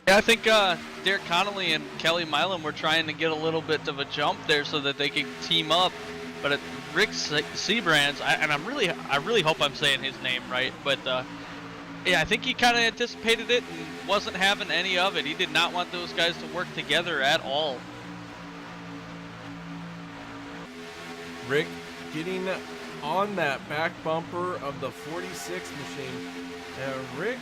Yeah, I think Derek Connolly and Kelly Milam were trying to get a little bit of a jump there so that they could team up. But Rick Seabrands, I really hope I'm saying his name right, but yeah, I think he kind of anticipated it and wasn't having any of it. He did not want those guys to work together at all. Rick getting on that back bumper of the 46 machine. Rick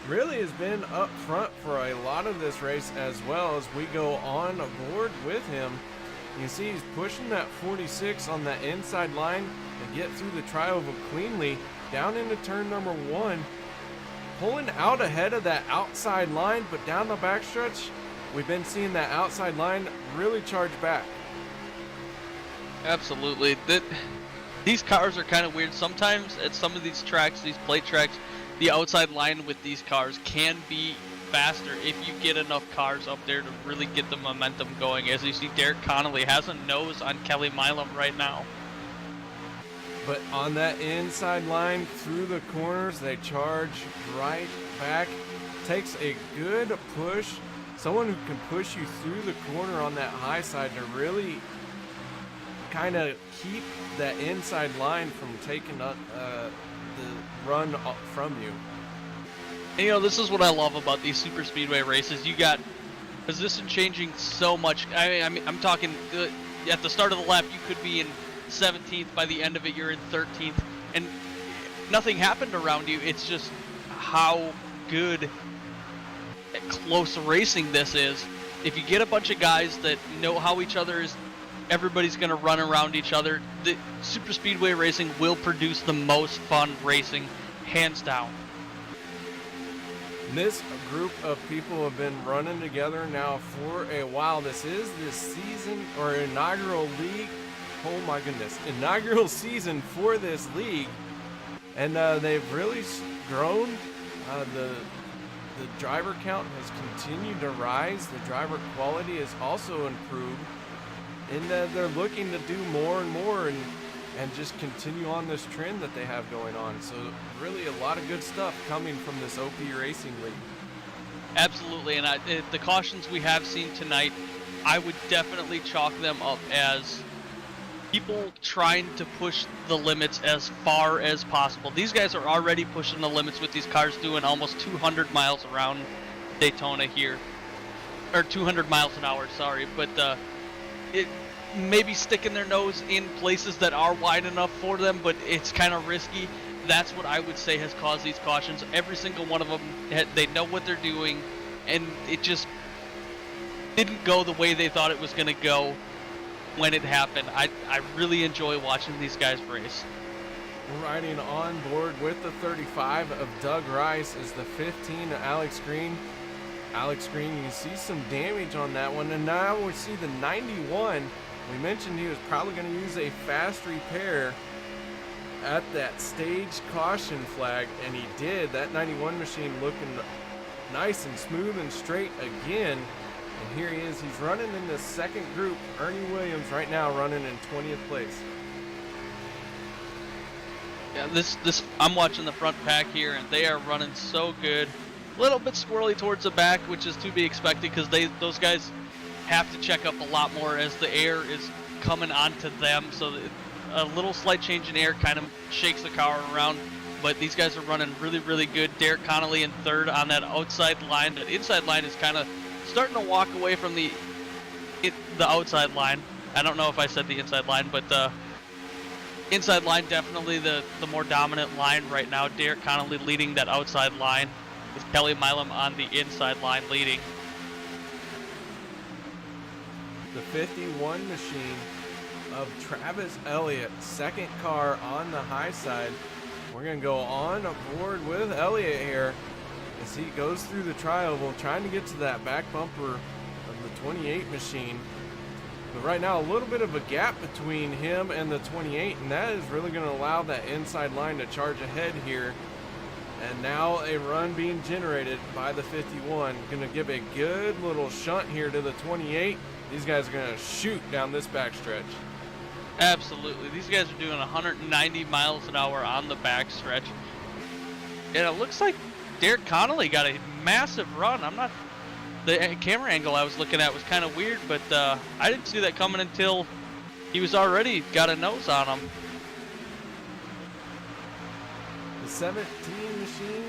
really has been up front for a lot of this race as well as we go on board with him. You see he's pushing that 46 on that inside line to get through the trioval cleanly down into turn number 1. Pulling out ahead of that outside line, but down the backstretch, we've been seeing that outside line really charge back. Absolutely. These cars are kind of weird. Sometimes at some of these tracks, these plate tracks, the outside line with these cars can be faster if you get enough cars up there to really get the momentum going. As you see, Derek Connolly has a nose on Kelly Milam right now. But on that inside line through the corners, they charge right back. Takes a good push. Someone who can push you through the corner on that high side to really kind of keep that inside line from taking the run from you. And, you know, this is what I love about these super speedway races. You got position changing so much. I mean, I'm talking at the start of the lap, you could be in 17th. By the end of it, you're in 13th, and nothing happened around you. It's just how good close racing this is. If you get a bunch of guys that know how each other is, everybody's going to run around each other. The super speedway racing will produce the most fun racing, hands down. This group of people have been running together now for a while. This is this season or inaugural league. Oh my goodness, inaugural season for this league, and they've really grown. The driver count has continued to rise. The driver quality has also improved, and they're looking to do more and more and just continue on this trend that they have going on. So really a lot of good stuff coming from this OP Racing League. Absolutely, and the cautions we have seen tonight, I would definitely chalk them up as people trying to push the limits as far as possible. These guys are already pushing the limits with these cars doing almost 200 miles around Daytona here. Or 200 miles an hour, sorry. But it maybe sticking their nose in places that are wide enough for them, but it's kind of risky. That's what I would say has caused these cautions. Every single one of them, they know what they're doing, and it just didn't go the way they thought it was going to go when it happened. I really enjoy watching these guys race. Riding on board with the 35 of Doug Rice is the 15 of Alex Green. Alex Green, you see some damage on that one, and now we see the 91. We mentioned he was probably going to use a fast repair at that stage caution flag, and he did. That 91 machine looking nice and smooth and straight again. And here he is. He's running in the second group. Ernie Williams right now running in 20th place. Yeah, this I'm watching the front pack here, and they are running so good. A little bit swirly towards the back, which is to be expected because those guys have to check up a lot more as the air is coming onto them. So a little slight change in air kind of shakes the car around, but these guys are running really, really good. Derek Connolly in third on that outside line. That inside line is kind of starting to walk away from the outside line. I don't know if I said the inside line, but the inside line definitely the more dominant line right now. Derek Connolly leading that outside line with Kelly Milam on the inside line leading. The 51 machine of Travis Elliott, second car on the high side. We're going to go on board with Elliott here as he goes through the tri-oval, trying to get to that back bumper of the 28 machine. But right now, a little bit of a gap between him and the 28, and that is really going to allow that inside line to charge ahead here. And now a run being generated by the 51. Going to give a good little shunt here to the 28. These guys are going to shoot down this backstretch. Absolutely. These guys are doing 190 miles an hour on the backstretch. And it looks like Derek Connolly got a massive run. The camera angle I was looking at was kind of weird, but I didn't see that coming until he was already got a nose on him. The 17 machine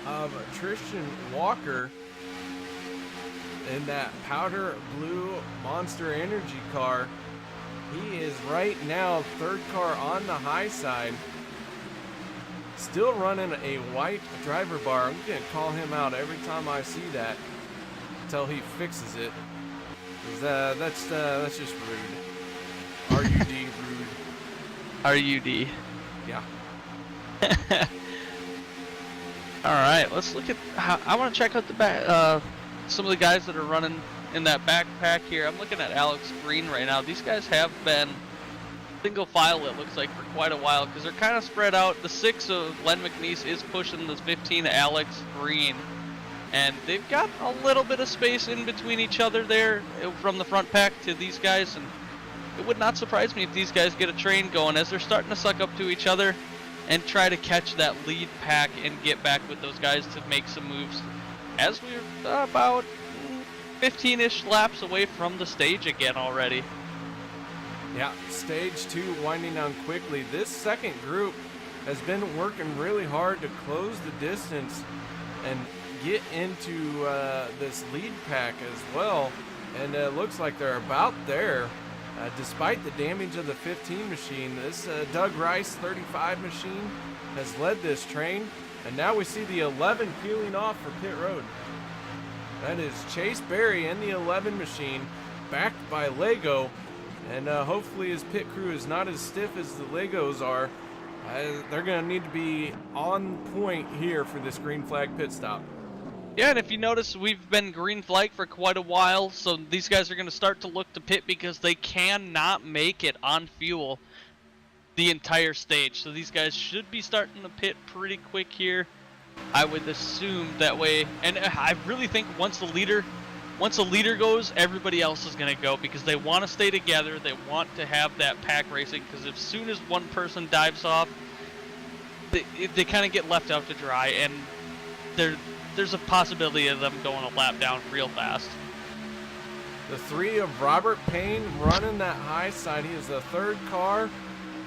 of Tristan Walker in that powder blue Monster Energy car. He is right now third car on the high side. Still running a white driver bar. I'm going to call him out every time I see that until he fixes it. That's just rude. RUD, rude. RUD. Yeah. All right, let's look at how I want to check out the back. Some of the guys that are running in that backpack here. I'm looking at Alex Green right now. These guys have been single file, it looks like, for quite a while because they're kind of spread out. The 6 of Len McNeese is pushing the 15 Alex Green, and they've got a little bit of space in between each other there from the front pack to these guys, and it would not surprise me if these guys get a train going as they're starting to suck up to each other and try to catch that lead pack and get back with those guys to make some moves as we're about 15-ish laps away from the stage again already. Yeah, stage 2 winding down quickly. This second group has been working really hard to close the distance and get into this lead pack as well. And it looks like they're about there. Despite the damage of the 15 machine, this Doug Rice 35 machine has led this train. And now we see the 11 peeling off for pit road. That is Chase Berry in the 11 machine, backed by Lego. And hopefully his pit crew is not as stiff as the Legos are. They're going to need to be on point here for this green flag pit stop. Yeah, and if you notice, we've been green flag for quite a while, so these guys are going to start to look to pit because they cannot make it on fuel the entire stage. So these guys should be starting to pit pretty quick here, I would assume that way. And I really think once the leader goes, everybody else is going to go because they want to stay together. They want to have that pack racing because as soon as one person dives off, they kind of get left out to dry, and there's a possibility of them going a lap down real fast. The 3 of Robert Payne running that high side. He is the third car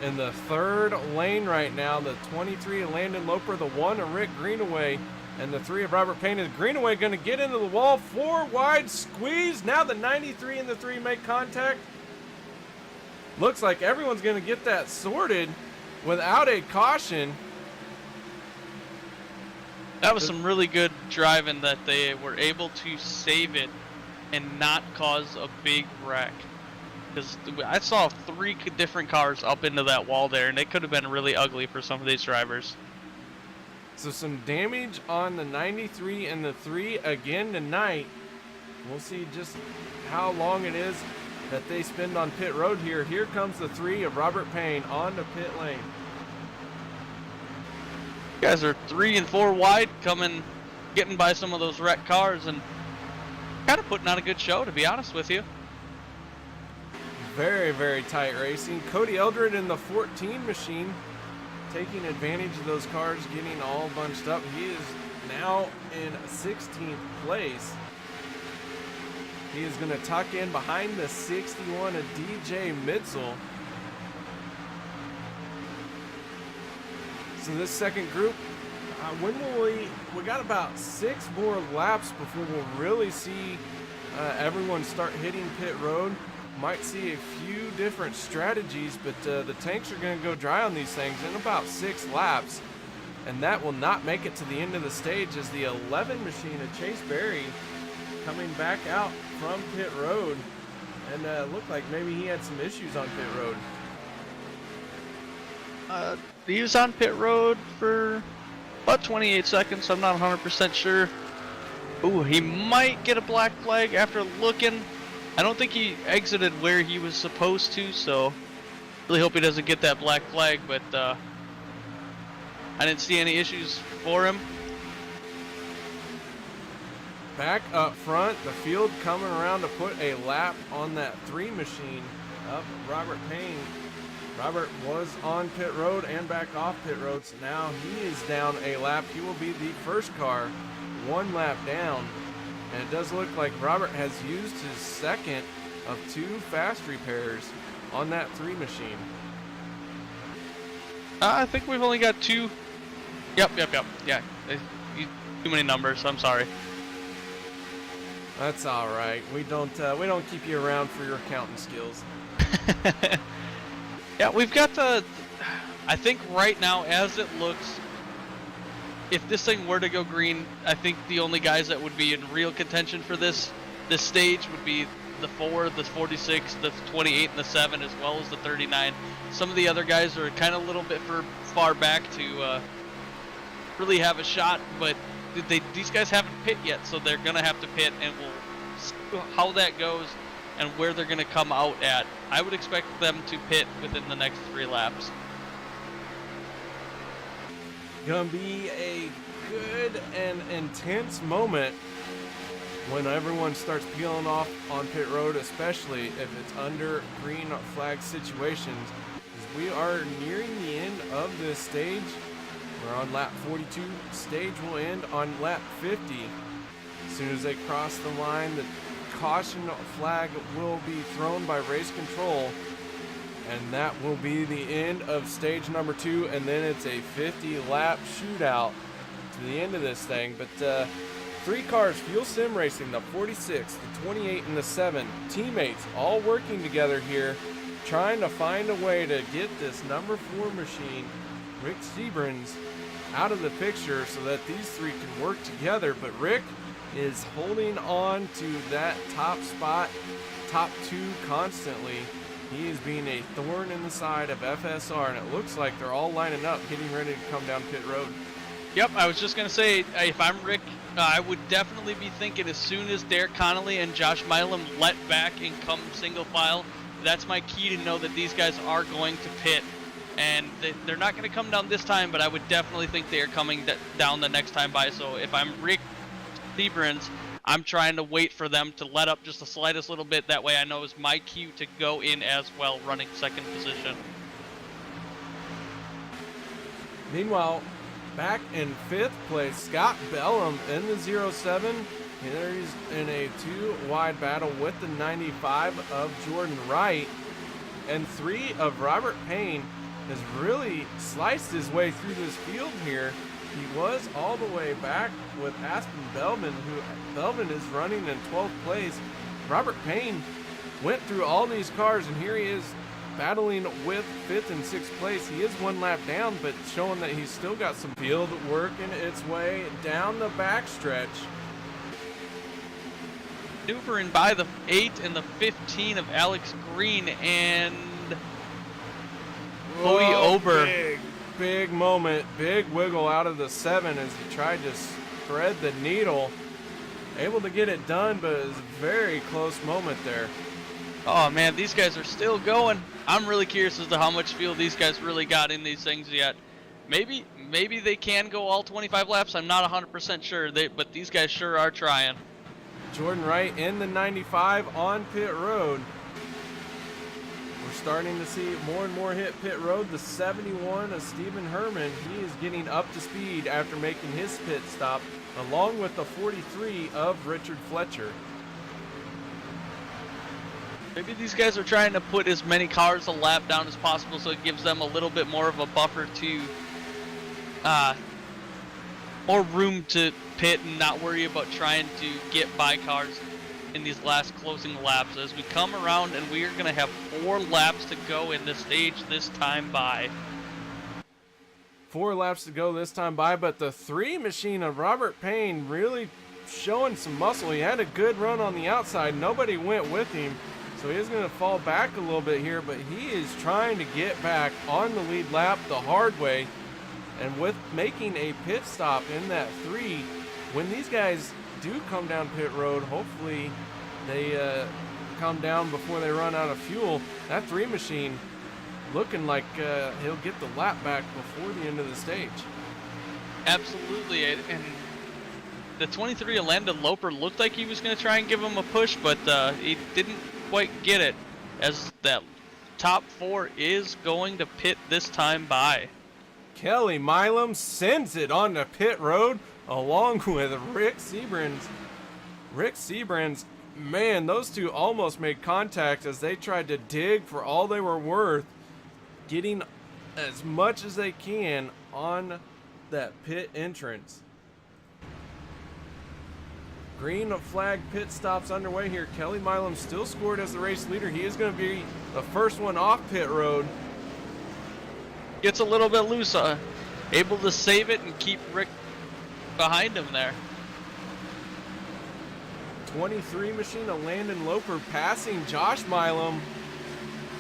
in the third lane right now. The 23 of Landon Loper, the 1 of Rick Greenaway, and the 3 of Robert Payne. Is Greenaway going to get into the wall? 4 wide squeeze. Now the 93 and the 3 make contact. Looks like everyone's going to get that sorted without a caution. That was some really good driving that they were able to save it and not cause a big wreck. Because I saw 3 different cars up into that wall there, and it could have been really ugly for some of these drivers. So some damage on the 93 and the 3 again tonight. We'll see just how long it is that they spend on pit road here. Here comes the 3 of Robert Payne on the pit lane. Guys are 3 and 4 wide, getting by some of those wrecked cars, and kind of putting on a good show, to be honest with you. Very, very tight racing. Cody Eldred in the 14 machine, taking advantage of those cars, getting all bunched up. He is now in 16th place. He is going to tuck in behind the 61 of DJ Mitzel. So this second group, when will we got about 6 more laps before we'll really see everyone start hitting pit road. Might see a few different strategies, but the tanks are going to go dry on these things in about 6 laps. And that will not make it to the end of the stage as the 11 machine of Chase Berry coming back out from pit road. And looked like maybe he had some issues on pit road. He was on pit road for about 28 seconds. I'm not 100% sure. Ooh, he might get a black flag after looking. I don't think he exited where he was supposed to, so really hope he doesn't get that black flag, but I didn't see any issues for him. Back up front, the field coming around to put a lap on that 3 machine of Robert Payne. Robert was on pit road and back off pit road, so now he is down a lap. He will be the first car 1 lap down. And it does look like Robert has used his second of 2 fast repairs on that 3 machine. I think we've only got 2. Yep. Yeah, too many numbers. I'm sorry. That's all right. We don't keep you around for your accounting skills. Yeah, we've got I think right now, as it looks, if this thing were to go green, I think the only guys that would be in real contention for this stage would be the 4, the 46, the 28, and the 7, as well as the 39. Some of the other guys are kind of a little bit far back to really have a shot, but these guys haven't pit yet, so they're gonna have to pit, and we'll see how that goes and where they're gonna come out at. I would expect them to pit within the next 3 laps. Gonna be a good and intense moment when everyone starts peeling off on pit road, especially if it's under green flag situations. As we are nearing the end of this stage. We're on lap 42. Stage will end on lap 50. As soon as they cross the line, the caution flag will be thrown by race control, and that will be the end of stage number 2, and then it's a 50-lap shootout to the end of this thing. But 3 cars, Fuel Sim Racing, the 46, the 28, and the 7, teammates all working together here, trying to find a way to get this number 4 machine, Rick Seabrans, out of the picture so that these 3 can work together. But Rick is holding on to that top spot, top 2 constantly. He is being a thorn in the side of FSR, and it looks like they're all lining up, getting ready to come down pit road. Yep, I was just going to say, if I'm Rick, I would definitely be thinking as soon as Derek Connolly and Josh Milam let back and come single file, that's my key to know that these guys are going to pit. And they're not going to come down this time, but I would definitely think they are coming down the next time by. So if I'm Rick Seabrans, I'm trying to wait for them to let up just the slightest little bit. That way I know it's my cue to go in as well, running second position. Meanwhile, back in 5th place, Scott Bellum in the 07. Here he's in a 2-wide battle with the 95 of Jordan Wright. And 3 of Robert Payne has really sliced his way through this field here. He was all the way back with Aspen Belvin, who Belvin is running in 12th place. Robert Payne went through all these cars, and here he is battling with 5th and 6th place. He is 1 lap down, but showing that he's still got some field working its way down the backstretch. Maneuvering by the 8 and the 15 of Alex Green and Cody Ober. Big moment, big wiggle out of the 7 as he tried to thread the needle. Able to get it done, but it was a very close moment there. Oh man, these guys are still going. I'm really curious as to how much fuel these guys really got in these things yet. Maybe they can go all 25 laps. I'm not 100% sure, but these guys sure are trying. Jordan Wright in the 95 on pit road. We're starting to see more and more hit pit road. The 71 of Stephen Herman, he is getting up to speed after making his pit stop, along with the 43 of Richard Fletcher. Maybe these guys are trying to put as many cars a lap down as possible, so it gives them a little bit more of a buffer to more room to pit and not worry about trying to get by cars in these last closing laps as we come around, and we are going to have 4 laps to go in the stage this time by. 4 laps to go this time by, but the 3 machine of Robert Payne really showing some muscle. He had a good run on the outside. Nobody went with him, so he is going to fall back a little bit here, but he is trying to get back on the lead lap the hard way. And with making a pit stop in that 3, when these guys do come down pit road, hopefully they come down before they run out of fuel. That 3 machine looking like he'll get the lap back before the end of the stage. Absolutely, and the 23 of Landon Loper looked like he was going to try and give him a push, but he didn't quite get it, as that top 4 is going to pit this time by. Kelly Milam sends it on the pit road along with Rick Seabrans. Rick Seabrans, man, those two almost made contact as they tried to dig for all they were worth, getting as much as they can on that pit entrance. Green flag pit stops underway here. Kelly Milam still scored as the race leader. He is going to be the first one off pit road. Gets a little bit loose, able to save it and keep Rick behind him there. 23 machine of Landon Loper passing Josh Milam.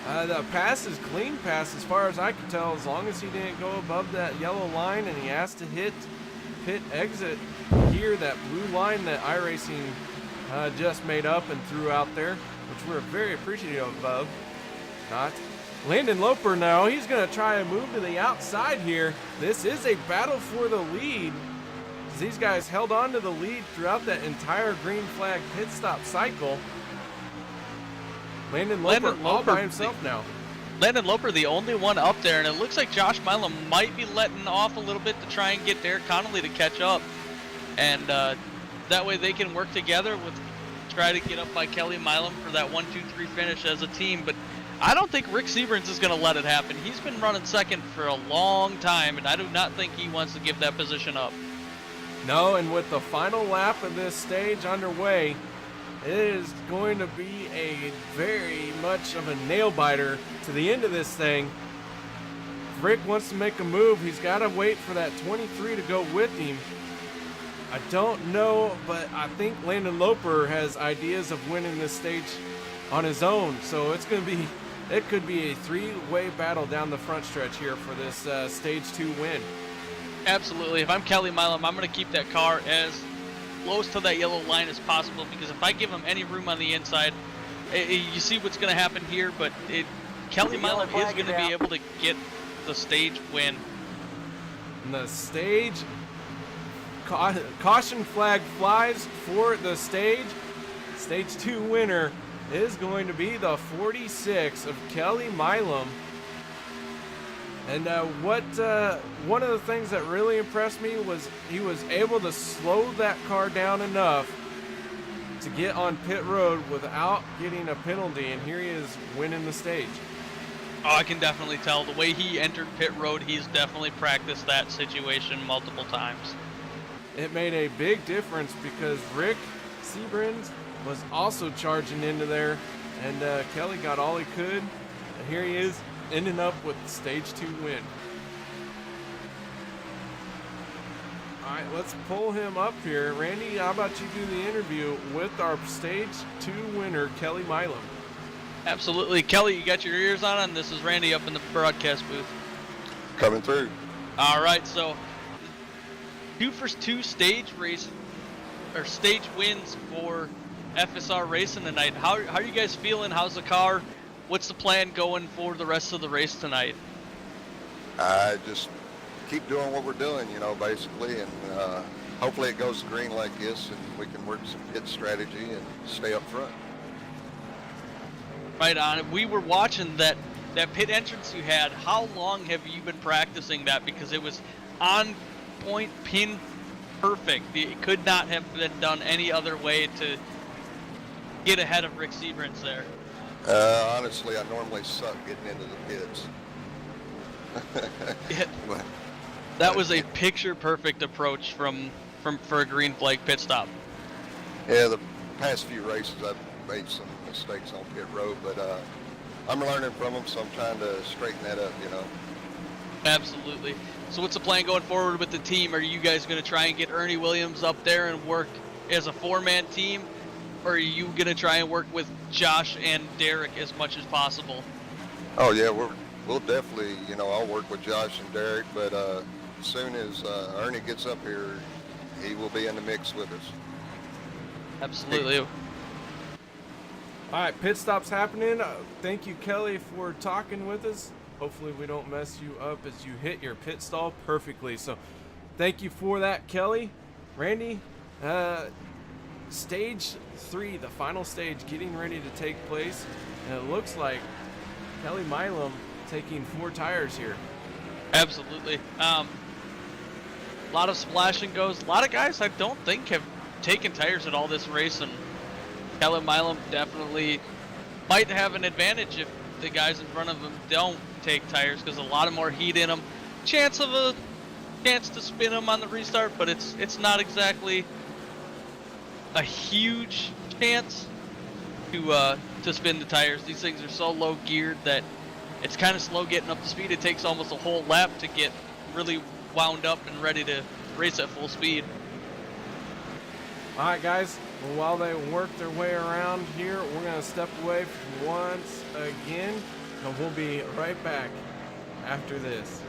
The pass is clean pass as far as I can tell, as long as he didn't go above that yellow line and he has to hit pit exit here, that blue line that iRacing just made up and threw out there, which we're very appreciative of. Not. Landon Loper now, he's going to try and move to the outside here. This is a battle for the lead. These guys held on to the lead throughout that entire green flag pit stop cycle. Landon Loper all by himself now. Landon Loper the only one up there, and it looks like Josh Milam might be letting off a little bit to try and get Derek Connolly to catch up. And that way they can work together with try to get up by Kelly Milam for that 1-2-3 finish as a team. But I don't think Rick Seabrans is going to let it happen. He's been running second for a long time, and I do not think he wants to give that position up. No, and with the final lap of this stage underway, it is going to be a very much of a nail-biter to the end of this thing. If Rick wants to make a move, he's got to wait for that 23 to go with him. I don't know, but I think Landon Loper has ideas of winning this stage on his own, so it's going to be, it could be a 3-way battle down the front stretch here for this stage 2 win. Absolutely. If I'm Kelly Milam, I'm going to keep that car as close to that yellow line as possible, because if I give him any room on the inside, you see what's going to happen here, but Kelly Milam is going to be able to get the stage win. And the stage caution flag flies for the stage. Stage 2 winner is going to be the 46 of Kelly Milam. And one of the things that really impressed me was he was able to slow that car down enough to get on pit road without getting a penalty, and here he is winning the stage. Oh, I can definitely tell. The way he entered pit road, he's definitely practiced that situation multiple times. It made a big difference because Rick Seabrans was also charging into there, and Kelly got all he could, and here he is ending up with the stage 2 win. All right, let's pull him up here. Randy, how about you do the interview with our stage 2 winner, Kelly Milam? Absolutely. Kelly, you got your ears on, and this is Randy up in the broadcast booth. Coming through. All right, so 2 for 2 stage race, or stage wins for FSR Racing tonight. How are you guys feeling? How's the car? What's the plan going for the rest of the race tonight? Just keep doing what we're doing, basically, and hopefully it goes green like this and we can work some pit strategy and stay up front. Right on. We were watching that pit entrance you had. How long have you been practicing that? Because it was on point, pin perfect. It could not have been done any other way to get ahead of Rick Seabrans there. Honestly, I normally suck getting into the pits. Yeah. That was a picture-perfect approach for a green flag pit stop. Yeah, the past few races I've made some mistakes on pit road, but I'm learning from them, so I'm trying to straighten that up, you know. Absolutely. So what's the plan going forward with the team? Are you guys going to try and get Ernie Williams up there and work as a 4-man team? Or are you going to try and work with Josh and Derek as much as possible? Oh yeah, we'll definitely, you know, I'll work with Josh and Derek, but as soon as Ernie gets up here, he will be in the mix with us. Absolutely. All right, pit stop's happening. Thank you, Kelly, for talking with us. Hopefully we don't mess you up as you hit your pit stall perfectly. So thank you for that, Kelly. Randy, stage 3, the final stage, getting ready to take place. And it looks like Kelly Milam taking 4 tires here. Absolutely. A lot of splash and goes. A lot of guys I don't think have taken tires at all this race, and Kelly Milam definitely might have an advantage if the guys in front of him don't take tires, because a lot of more heat in them. Chance to spin them on the restart, but it's not exactly a huge chance to spin the tires. These things are so low geared that it's kind of slow getting up to speed. It takes almost a whole lap to get really wound up and ready to race at full speed. All right, guys. Well, while they work their way around here, we're going to step away once again, and we'll be right back after this.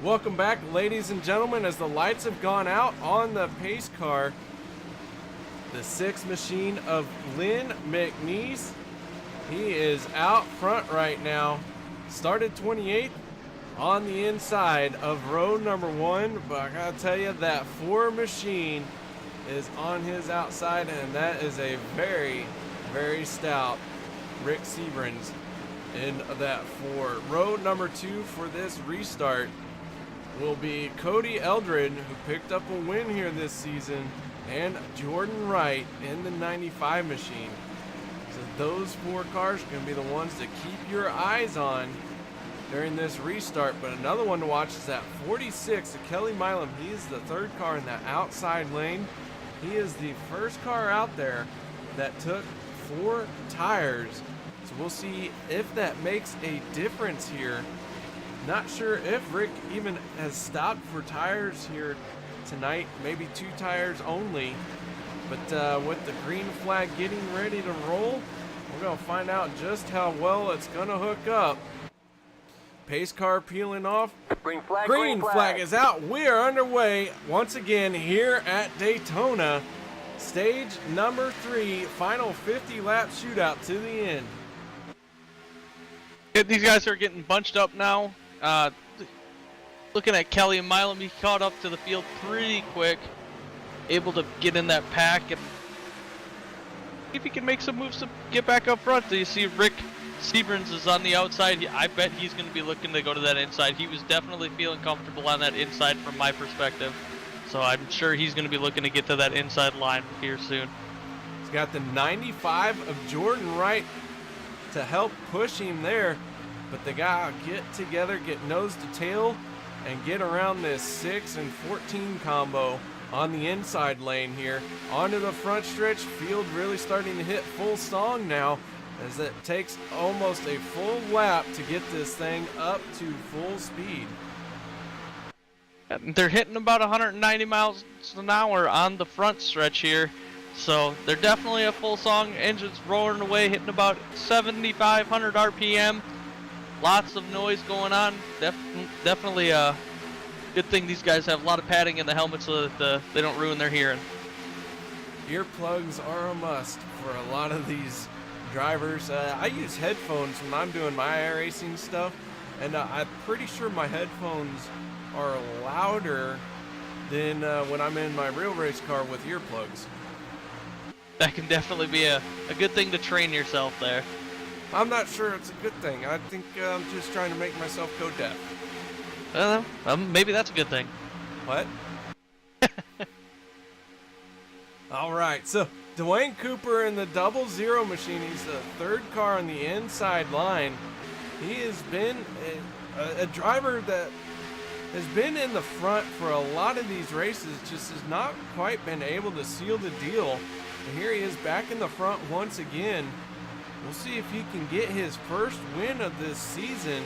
Welcome back, ladies and gentlemen, as the lights have gone out on the pace car. The 6 machine of Lynn McNeese. He is out front right now. Started 28th, on the inside of row number 1, but I gotta tell you, that 4 machine is on his outside, and that is a very, very stout Rick Seabrans in that 4. Row number 2 for this restart will be Cody Eldred, who picked up a win here this season, and Jordan Wright in the 95 machine. So those 4 cars are going to be the ones to keep your eyes on during this restart. But another one to watch is that 46 of Kelly Milam. He is the 3rd car in that outside lane. He is the first car out there that took 4 tires. So we'll see if that makes a difference here. Not sure if Rick even has stopped for tires here tonight, maybe 2 tires only. But with the green flag getting ready to roll, we're going to find out just how well it's going to hook up. Pace car peeling off. Green flag is out. We are underway once again here at Daytona. Stage number 3, final 50 lap shootout to the end. These guys are getting bunched up now. Looking at Kelly and Milam, he caught up to the field pretty quick, able to get in that pack and see if he can make some moves to get back up front. So you see Rick Seabrans is on the outside. I bet he's going to be looking to go to that inside. He was definitely feeling comfortable on that inside from my perspective. So I'm sure he's going to be looking to get to that inside line here soon. He's got the 95 of Jordan Wright to help push him there. But they got to get together, get nose to tail, and get around this 6 and 14 combo on the inside lane here. Onto the front stretch, field really starting to hit full song now, as it takes almost a full lap to get this thing up to full speed. They're hitting about 190 miles an hour on the front stretch here, so they're definitely a full song. Engines roaring away, hitting about 7,500 RPM. Lots of noise going on. Definitely a good thing these guys have a lot of padding in the helmet so that they don't ruin their hearing. Earplugs are a must for a lot of these drivers. I use headphones when I'm doing my iRacing stuff, and I'm pretty sure my headphones are louder than when I'm in my real race car with earplugs. That can definitely be a good thing to train yourself there. I'm not sure it's a good thing. I think I'm just trying to make myself go deaf. Maybe that's a good thing. What? All right, so Dwayne Cooper in the 00 machine. He's the 3rd car on the inside line. He has been a driver that has been in the front for a lot of these races, just has not quite been able to seal the deal. And here he is back in the front once again. We'll see if he can get his first win of this season.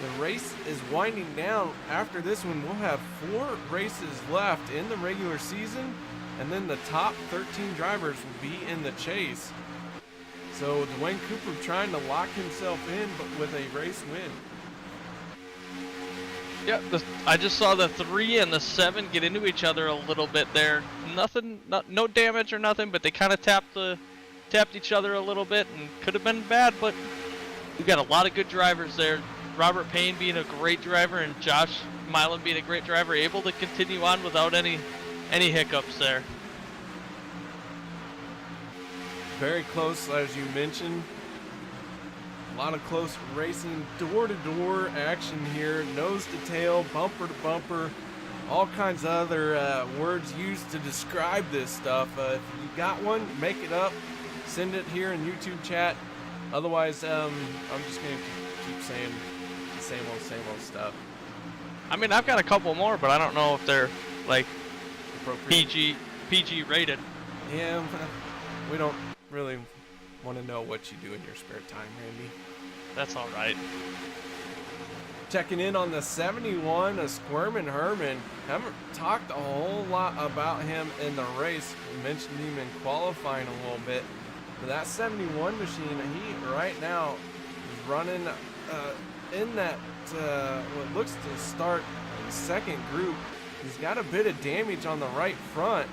The race is winding down. After this one, we'll have 4 races left in the regular season, and then the top 13 drivers will be in the chase. So Dwayne Cooper trying to lock himself in, but with a race win. Yeah, I just saw the 3 and the 7 get into each other a little bit there. No damage or nothing, but they kind of tapped each other a little bit, and could have been bad, but we've got a lot of good drivers there. Robert Payne being a great driver and Josh Milam being a great driver, able to continue on without any hiccups there. Very close, as you mentioned. A lot of close racing, door-to-door action here, nose to tail, bumper to bumper, all kinds of other words used to describe this stuff. If you got one, make it up, send it here in YouTube chat. Otherwise, I'm just going to keep saying the same old stuff. I mean, I've got a couple more, but I don't know if they're like PG rated. Yeah, we don't really want to know what you do in your spare time, Randy. That's all right. Checking in on the 71, a Squirmin' Herman. Haven't talked a whole lot about him in the race. We mentioned him in qualifying a little bit. But that 71 machine, he right now is running in that what looks to start the 2nd group. He's got a bit of damage on the right front.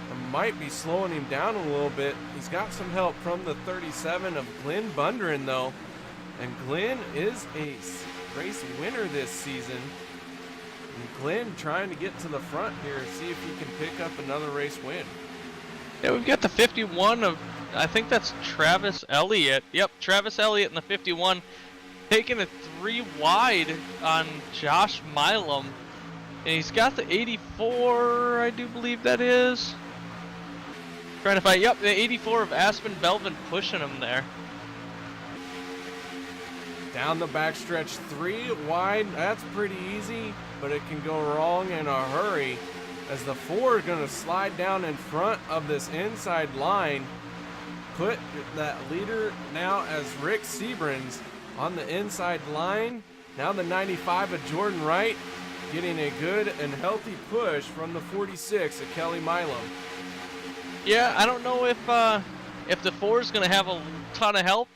It might be slowing him down a little bit. He's got some help from the 37 of Glenn Bundren though. And Glenn is a race winner this season. And Glenn trying to get to the front here, see if he can pick up another race win. Yeah, we've got the 51 of, I think that's Travis Elliott. Yep, Travis Elliott in the 51, taking it 3 wide on Josh Milam. And he's got the 84, I do believe that is. Trying to find, yep, the 84 of Aspen Belvin pushing him there. Down the backstretch, 3 wide, that's pretty easy, but it can go wrong in a hurry as the 4 is going to slide down in front of this inside line, put that leader now as Rick Seabrans on the inside line. Now the 95 of Jordan Wright getting a good and healthy push from the 46 of Kelly Milam. Yeah, I don't know if the 4 is going to have a ton of help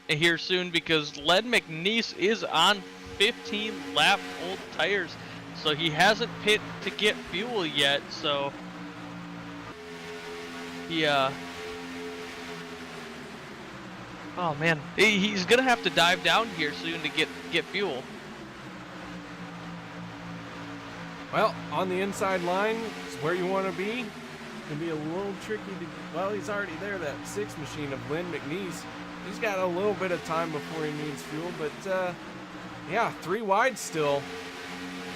here soon, because Len McNeese is on 15 lap old tires, so he hasn't pit to get fuel yet. So yeah, oh man, he's gonna have to dive down here soon to get fuel. Well, on the inside line is where you want to be. Can be a little tricky to, well, he's already there, that 6 machine of Len McNeese. He's got a little bit of time before he needs fuel, but yeah, 3 wide still.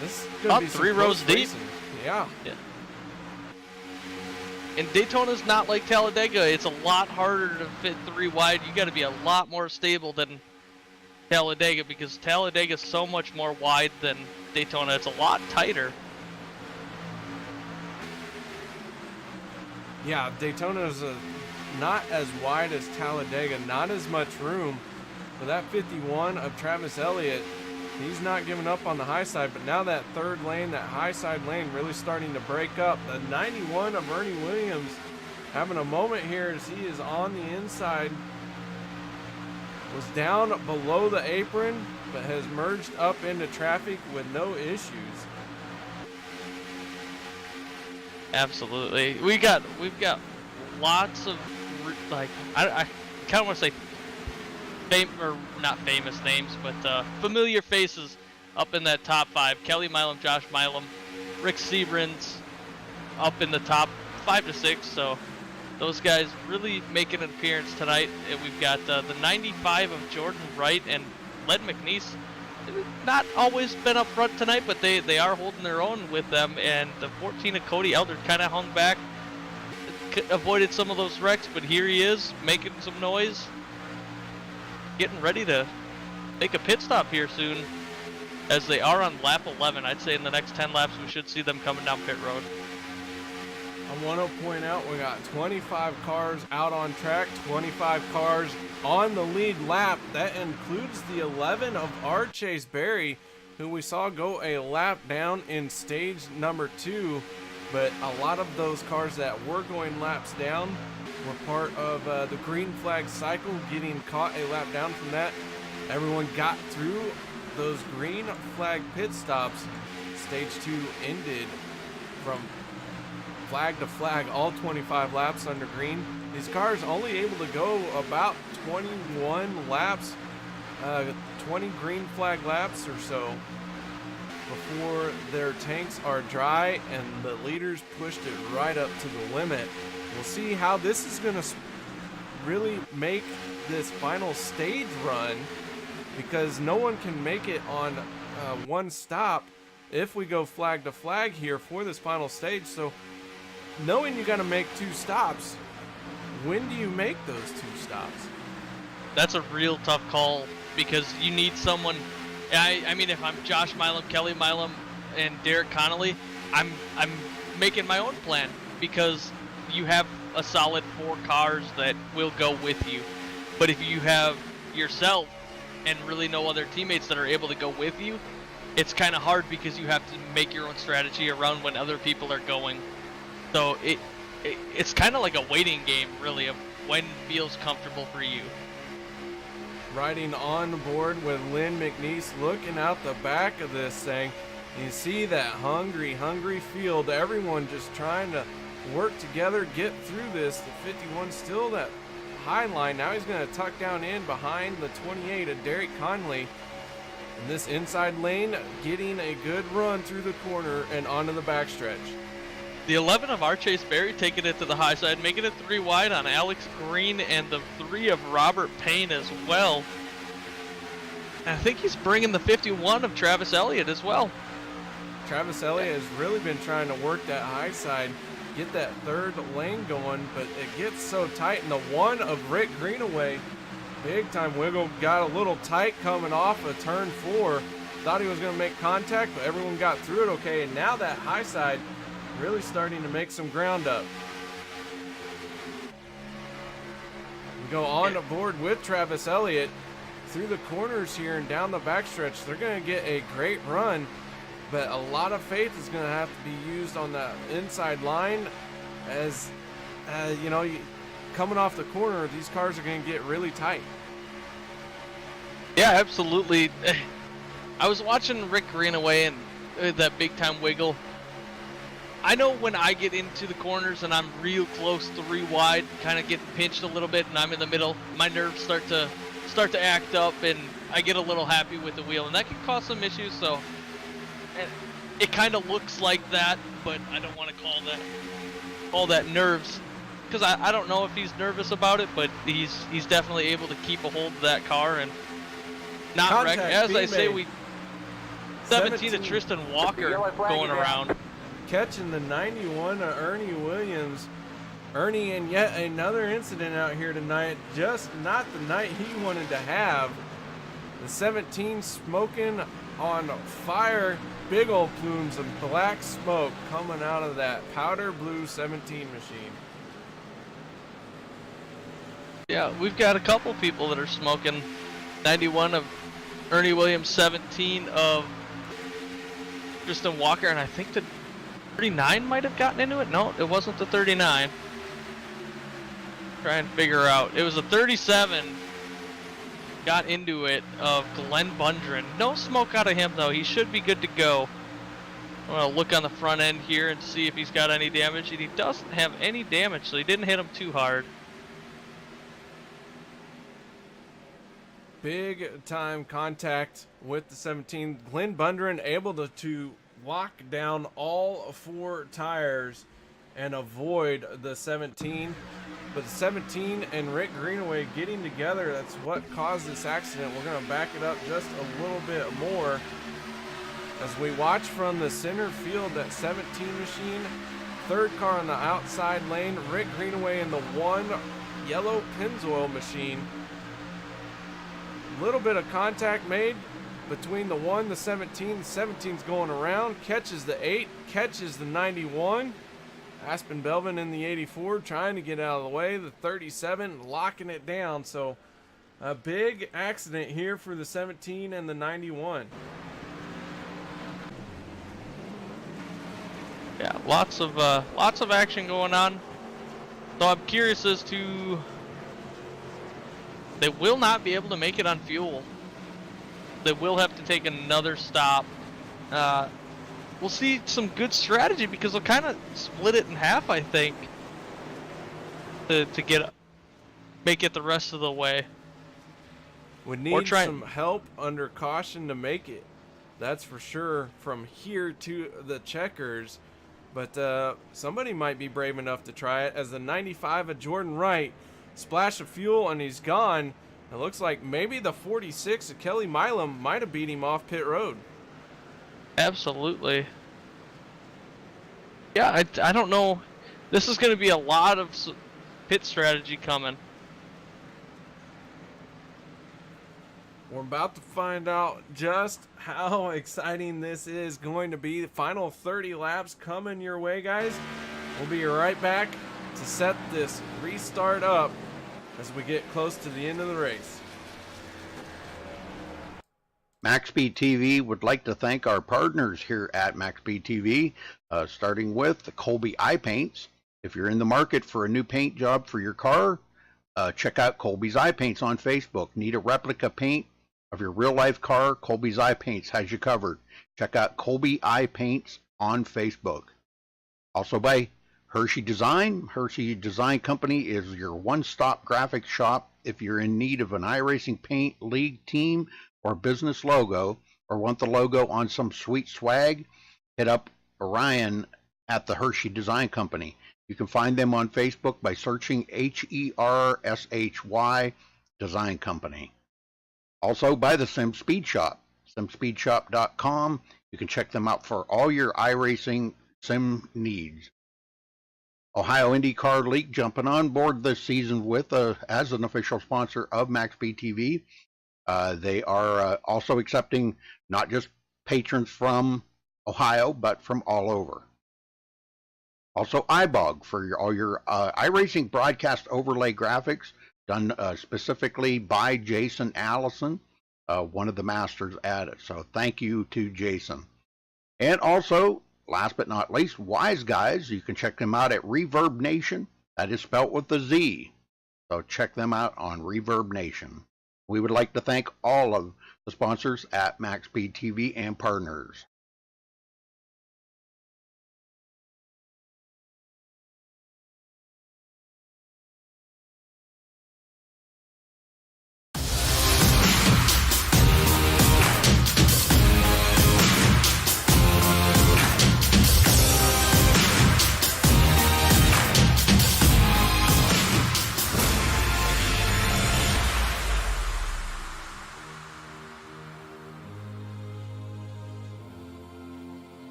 This is gonna be 3 rows deep. racing. Yeah. And Daytona's not like Talladega. It's a lot harder to fit 3 wide. You got to be a lot more stable than Talladega, because Talladega is so much more wide than Daytona. It's a lot tighter. Yeah, Daytona's not as wide as Talladega, not as much room. But that 51 of Travis Elliott, he's not giving up on the high side, but now that 3rd lane, that high side lane, really starting to break up. The 91 of Ernie Williams having a moment here as he is on the inside. Was down below the apron, but has merged up into traffic with no issues. Absolutely. We've got lots of, like, I kind of want to say not famous names, but familiar faces up in that top 5. Kelly Milam, Josh Milam, Rick Seabrans up in the top 5 to 6. So those guys really making an appearance tonight. And we've got the 95 of Jordan Wright and Len McNeese. Not always been up front tonight, but they are holding their own with them. And the 14 of Cody Elder kind of hung back, avoided some of those wrecks, but here he is making some noise, getting ready to make a pit stop here soon, as they are on lap 11. I'd say in the next 10 laps we should see them coming down pit road. I want to point out we got 25 cars out on track, 25 cars on the lead lap. That includes the 11 of R. Chase Berry, who we saw go a lap down in stage number 2. But a lot of those cars that were going laps down were part of the green flag cycle, getting caught a lap down from that. Everyone got through those green flag pit stops. Stage 2 ended from flag to flag, all 25 laps under green. These cars only able to go about 21 laps, 20 green flag laps or so before their tanks are dry, and the leaders pushed it right up to the limit. We'll see how this is going to really make this final stage run, because no one can make it on one stop if we go flag to flag here for this final stage. So knowing you got to make 2 stops, when do you make those 2 stops? That's a real tough call, because you need someone. I mean, if I'm Josh Milam, Kelly Milam, and Derek Connolly, I'm making my own plan, because you have a solid 4 cars that will go with you. But if you have yourself and really no other teammates that are able to go with you, it's kind of hard, because you have to make your own strategy around when other people are going. So it's kind of like a waiting game, really, of when feels comfortable for you. Riding on board with Len McNeese, looking out the back of this thing. You see that hungry field. Everyone just trying to work together, get through this. The 51 still that high line. Now he's going to tuck down in behind the 28 of Derek Conley. in this inside lane, getting a good run through the corner and onto the backstretch. The 11 of Archase Berry taking it to the high side, making it 3 wide on Alex Green, and the 3 of Robert Payne as well. And I think he's bringing the 51 of Travis Elliott as well. Travis Elliott has really been trying to work that high side, get that third lane going, but it gets so tight. And the 1 of Rick Greenaway, big time wiggle, got a little tight coming off of turn 4. Thought he was going to make contact, but everyone got through it okay. And now that high side really starting to make some ground up. We go on board with Travis Elliott through the corners here and down the backstretch. They're going to get a great run, but a lot of faith is going to have to be used on that inside line as, you know, coming off the corner, these cars are going to get really tight. Yeah, absolutely. I was watching Rick Greenaway and that big time wiggle. I know when I get into the corners and I'm real close 3 wide, kind of getting pinched a little bit, and I'm in the middle, my nerves start to act up, and I get a little happy with the wheel, and that can cause some issues. So it kind of looks like that, but I don't want to call that nerves, because I don't know if he's nervous about it, but he's definitely able to keep a hold of that car and not wreck. As I say, 17 to Tristan Walker going around. Catching the 91 of Ernie Williams. Ernie in yet another incident out here tonight, just not the night he wanted to have. The 17 smoking on fire, big old plumes of black smoke coming out of that powder blue 17 machine. Yeah, we've got a couple people that are smoking. 91 of Ernie Williams, 17 of Tristan Walker, and I think the 39 might have gotten into it. No, it wasn't the 39. Try and figure out. It was a 37 got into it of Glenn Bundren. No smoke out of him though. He should be good to go. I'm gonna look on the front end here and see if he's got any damage, and he doesn't have any damage, so he didn't hit him too hard. Big time contact with the 17. Glenn Bundren able to lock down all 4 tires and avoid the 17. But the 17 and Rick Greenaway getting together, that's what caused this accident. We're going to back it up just a little bit more as we watch from the center field, that 17 machine. 3rd car on the outside lane, Rick Greenaway in the 1 yellow Pennzoil machine. Little bit of contact made between the 1, the 17. The 17's going around, catches the 8, catches the 91. Aspen Belvin in the 84 trying to get out of the way. The 37 locking it down. So a big accident here for the 17 and the 91. Yeah, lots of action going on. So I'm curious as to, they will not be able to make it on fuel. They will have to take another stop. We'll see some good strategy because they'll kind of split it in half, I think, to make it the rest of the way. Would need some help under caution to make it. That's for sure, from here to the checkers. But somebody might be brave enough to try it, as the 95 of Jordan Wright, splash of fuel and he's gone. It looks like maybe the 46 of Kelly Milam might have beat him off pit road. Absolutely. Yeah, I don't know. This is going to be a lot of pit strategy coming. We're about to find out just how exciting this is going to be. The final 30 laps coming your way, guys. We'll be right back to set this restart up as we get close to the end of the race. Maxspeedtv would like to thank our partners here at Maxspeedtv, starting with the Colby Eye Paints. If you're in the market for a new paint job for your car, check out Colby's Eye Paints on Facebook. Need a replica paint of your real-life car? Colby's Eye Paints has you covered. Check out Colby Eye Paints on Facebook. Also by Hershey Design. Hershey Design Company is your one-stop graphics shop. If you're in need of an iRacing paint, league, team, or business logo, or want the logo on some sweet swag, hit up Orion at the Hershey Design Company. You can find them on Facebook by searching HERSHY Design Company. Also by the Sim Speed Shop, simspeedshop.com. You can check them out for all your iRacing sim needs. Ohio IndyCar League jumping on board this season with as an official sponsor of Maxspeedtv. They are also accepting not just patrons from Ohio, but from all over. Also, iBog for all your iRacing broadcast overlay graphics done specifically by Jason Allison, one of the masters at it. So thank you to Jason. And also, last but not least, Wise Guys. You can check them out at Reverb Nation. That is spelt with a Z. So check them out on Reverb Nation. We would like to thank all of the sponsors at Maxspeedtv and partners.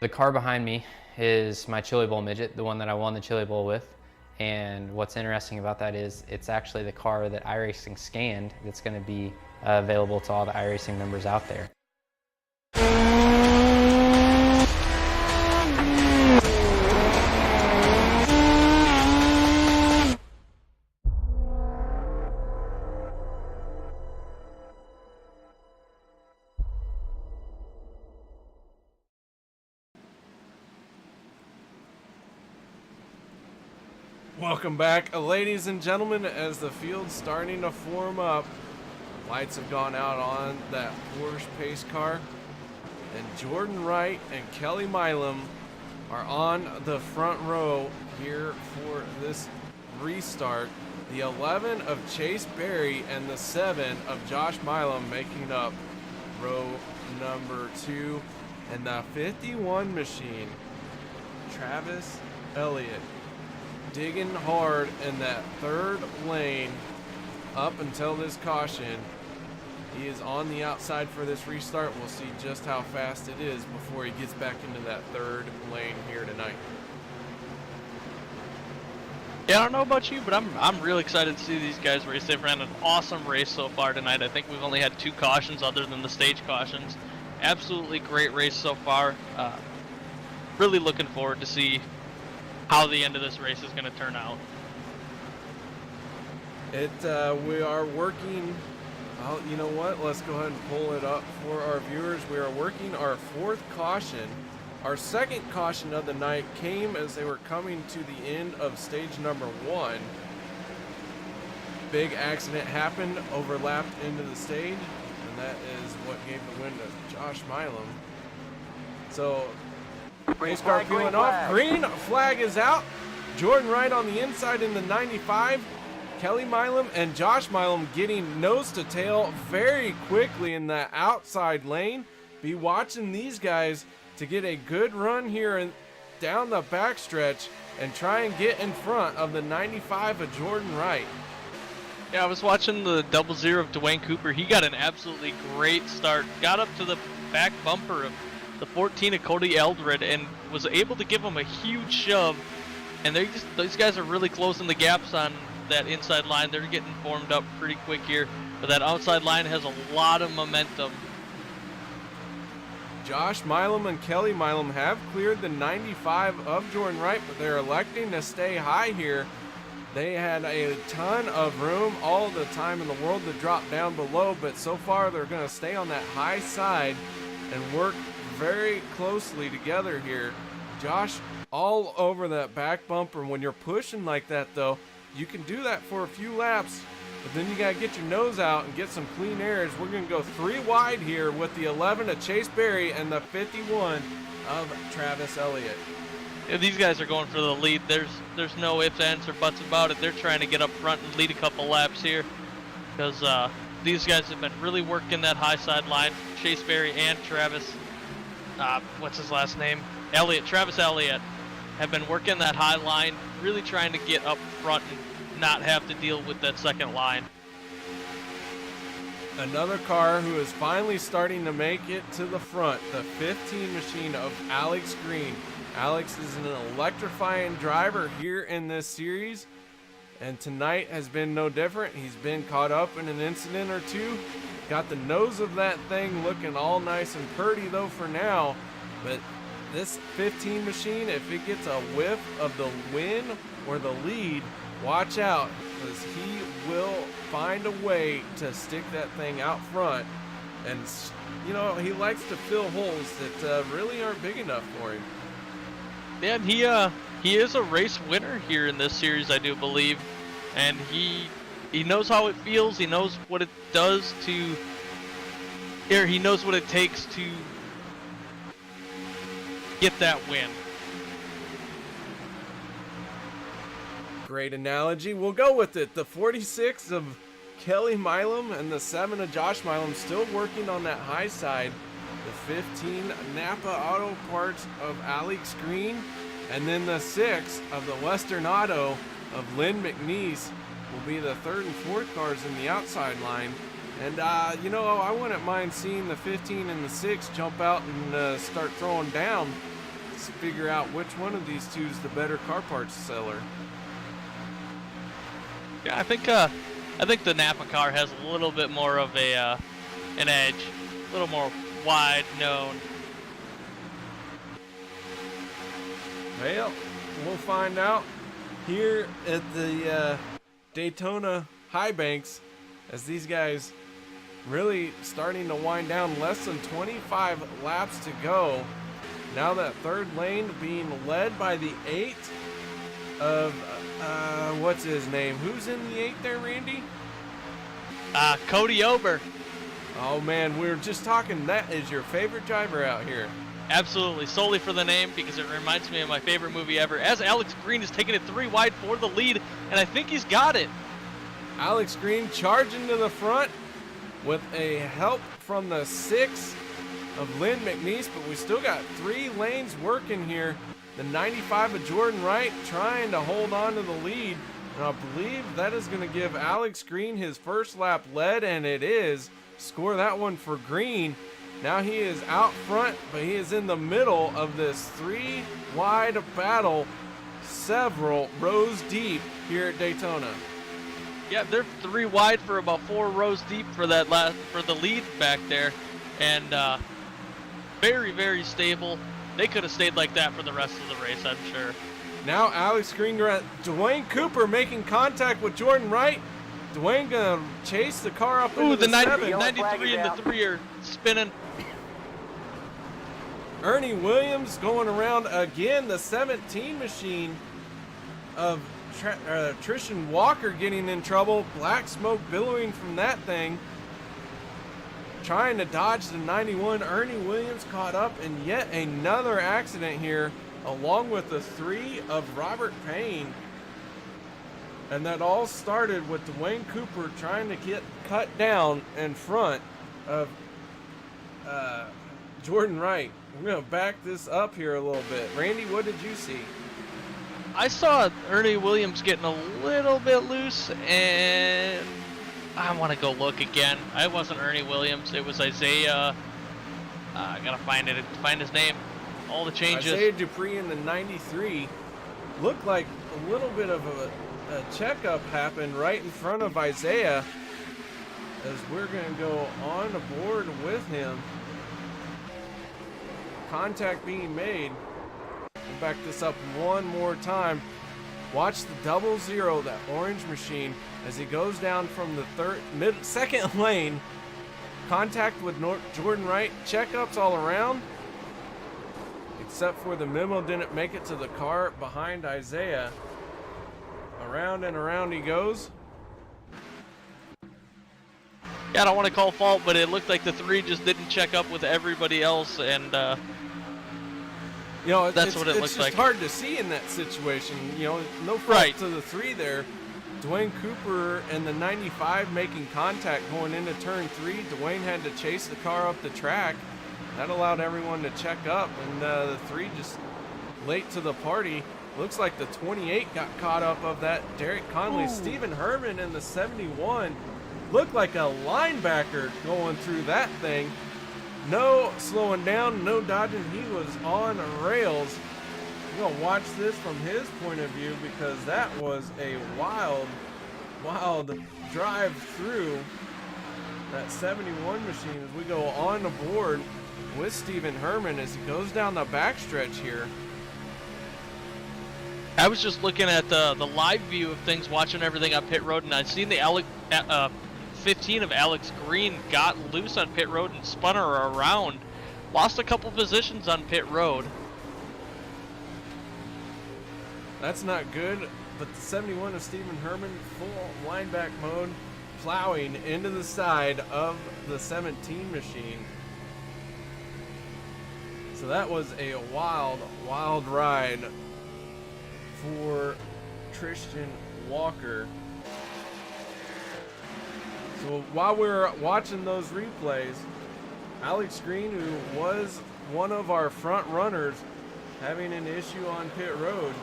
The car behind me is my Chili Bowl midget, the one that I won the Chili Bowl with. And what's interesting about that is it's actually the car that iRacing scanned that's going to be available to all the iRacing members out there. Welcome back, ladies and gentlemen, as the field's starting to form up. Lights have gone out on that Porsche pace car, and Jordan Wright and Kelly Milam are on the front row here for this restart. The 11 of Chase Berry and the 7 of Josh Milam making up row number 2, and the 51 machine, Travis Elliott, digging hard in that third lane up until this caution. He is on the outside for this restart. We'll see just how fast it is before he gets back into that third lane here tonight. Yeah, I don't know about you, but I'm really excited to see these guys race. They've ran an awesome race so far tonight. I think we've only had 2 cautions other than the stage cautions. Absolutely great race so far. Really looking forward to see how the end of this race is going to turn out. We are working, well, you know what, let's go ahead and pull it up for our viewers. We are working our 4th caution. Our 2nd caution of the night came as they were coming to the end of stage number 1. Big accident happened, overlapped into the stage, and that is what gave the win to Josh Milam. So race car peeling off. Green flag is out. Jordan Wright on the inside in the 95. Kelly Milam and Josh Milam getting nose to tail very quickly in the outside lane. Be watching these guys to get a good run here and down the backstretch and try and get in front of the 95 of Jordan Wright. Yeah, I was watching the 00 of Dwayne Cooper. He got an absolutely great start. Got up to the back bumper of the 14 of Cody Eldred and was able to give him a huge shove. And these guys are really closing the gaps on that inside line. They're getting formed up pretty quick here, but that outside line has a lot of momentum. Josh Milam and Kelly Milam have cleared the 95 of Jordan Wright, but they're electing to stay high here. They had a ton of room, all the time in the world, to drop down below, but so far they're going to stay on that high side and work very closely together here. Josh all over that back bumper. When you're pushing like that, though, you can do that for a few laps, but then you got to get your nose out and get some clean airs. We're going to go 3 wide here with the 11 of Chase Berry and the 51 of Travis Elliott. Yeah, these guys are going for the lead. There's no ifs, ands, or buts about it. They're trying to get up front and lead a couple laps here because these guys have been really working that high side line. Chase Berry and Travis, what's his last name? Elliott, Travis Elliott, have been working that high line, really trying to get up front and not have to deal with that second line. Another car who is finally starting to make it to the front, the 15 machine of Alex Green. Alex is an electrifying driver here in this series, and tonight has been no different. He's been caught up in an incident or two. Got the nose of that thing looking all nice and pretty though for now, but this 15 machine, if it gets a whiff of the win or the lead, watch out, because he will find a way to stick that thing out front. And, you know, he likes to fill holes that really aren't big enough for him. Yeah, and he is a race winner here in this series, I do believe. And he knows how it feels. He knows what it does to, or he knows what it takes to get that win. Great analogy. We'll go with it. The 46 of Kelly Milam and the 7 of Josh Milam still working on that high side. The 15 Napa Auto Parts of Alex Green, and then the 6 of the Western Auto of Lynn McNeese will be the 3rd and 4th cars in the outside line. And, you know, I wouldn't mind seeing the 15 and the 6 jump out and start throwing down to figure out which one of these two is the better car parts seller. Yeah, I think the Napa car has a little bit more of a an edge, a little more wide known. Well, we'll find out here at the Daytona High Banks as these guys really starting to wind down. Less than 25 laps to go. Now that third lane being led by the 8 of what's his name? Who's in the 8 there, Randy? Cody Ober. Oh man, we were just talking. That is your favorite driver out here. Absolutely, solely for the name, because it reminds me of my favorite movie ever. As Alex Green is taking it 3 wide for the lead, and I think he's got it. Alex Green charging to the front with a help from the 6 of Lynn McNeese, but we still got 3 lanes working here. The 95 of Jordan Wright trying to hold on to the lead, and I believe that is going to give Alex Green his first lap led, and it is. Score that one for Green. Now he is out front, but he is in the middle of this 3 wide battle, several rows deep here at Daytona. Yeah, they're 3 wide for about 4 rows deep for that for the lead back there, and very, very stable. They could have stayed like that for the rest of the race, I'm sure. Now Alex Green, Dwayne Cooper making contact with Jordan Wright. Dwayne gonna chase the car up into the 7. 93 and the 3 are spinning. Ernie Williams going around again. The 17 machine of Trishan Walker getting in trouble. Black smoke billowing from that thing. Trying to dodge the 91. Ernie Williams caught up in yet another accident here, along with the 3 of Robert Payne. And that all started with Dwayne Cooper trying to get cut down in front of Jordan Wright. We're going to back this up here a little bit. Randy, what did you see? I saw Ernie Williams getting a little bit loose, and I want to go look again. It wasn't Ernie Williams. It was Isaiah. I got to find his name. All the changes. Isaiah Dupree in the 93. Looked like a little bit of a checkup happened right in front of Isaiah as we're going to go on aboard with him. Contact being made. We'll back this up one more time. Watch the 00, that orange machine, as he goes down from the second lane. Contact with Jordan Wright. Checkups all around. except for the memo didn't make it to the car behind Isaiah. Around and around he goes. Yeah, I don't want to call fault, but it looked like the 3 just didn't check up with everybody else, and you know, that's what it looked like. It's just hard to see in that situation. You know, no fault to the 3 there. Dwayne Cooper and the 95 making contact going into turn 3. Dwayne had to chase the car up the track. That allowed everyone to check up, and the 3 just late to the party. Looks like the 28 got caught up of that Derek Conley. Ooh. Stephen Herman in the 71 looked like a linebacker going through that thing. No slowing down, no dodging. He was on rails. We're gonna watch this from his point of view because that was a wild drive through that 71 machine as we go on the board with Stephen Herman as he goes down the backstretch here. I was just looking at the live view of things, watching everything on pit road, and I'd seen the 15 of Alex Green got loose on pit road and spun her around. Lost a couple positions on pit road. That's not good, but the 71 of Stephen Herman, full lineback mode, plowing into the side of the 17 machine. So that was a wild ride for Tristan Walker. So while we're watching those replays, Alex Green, who was one of our front runners, having an issue on pit road.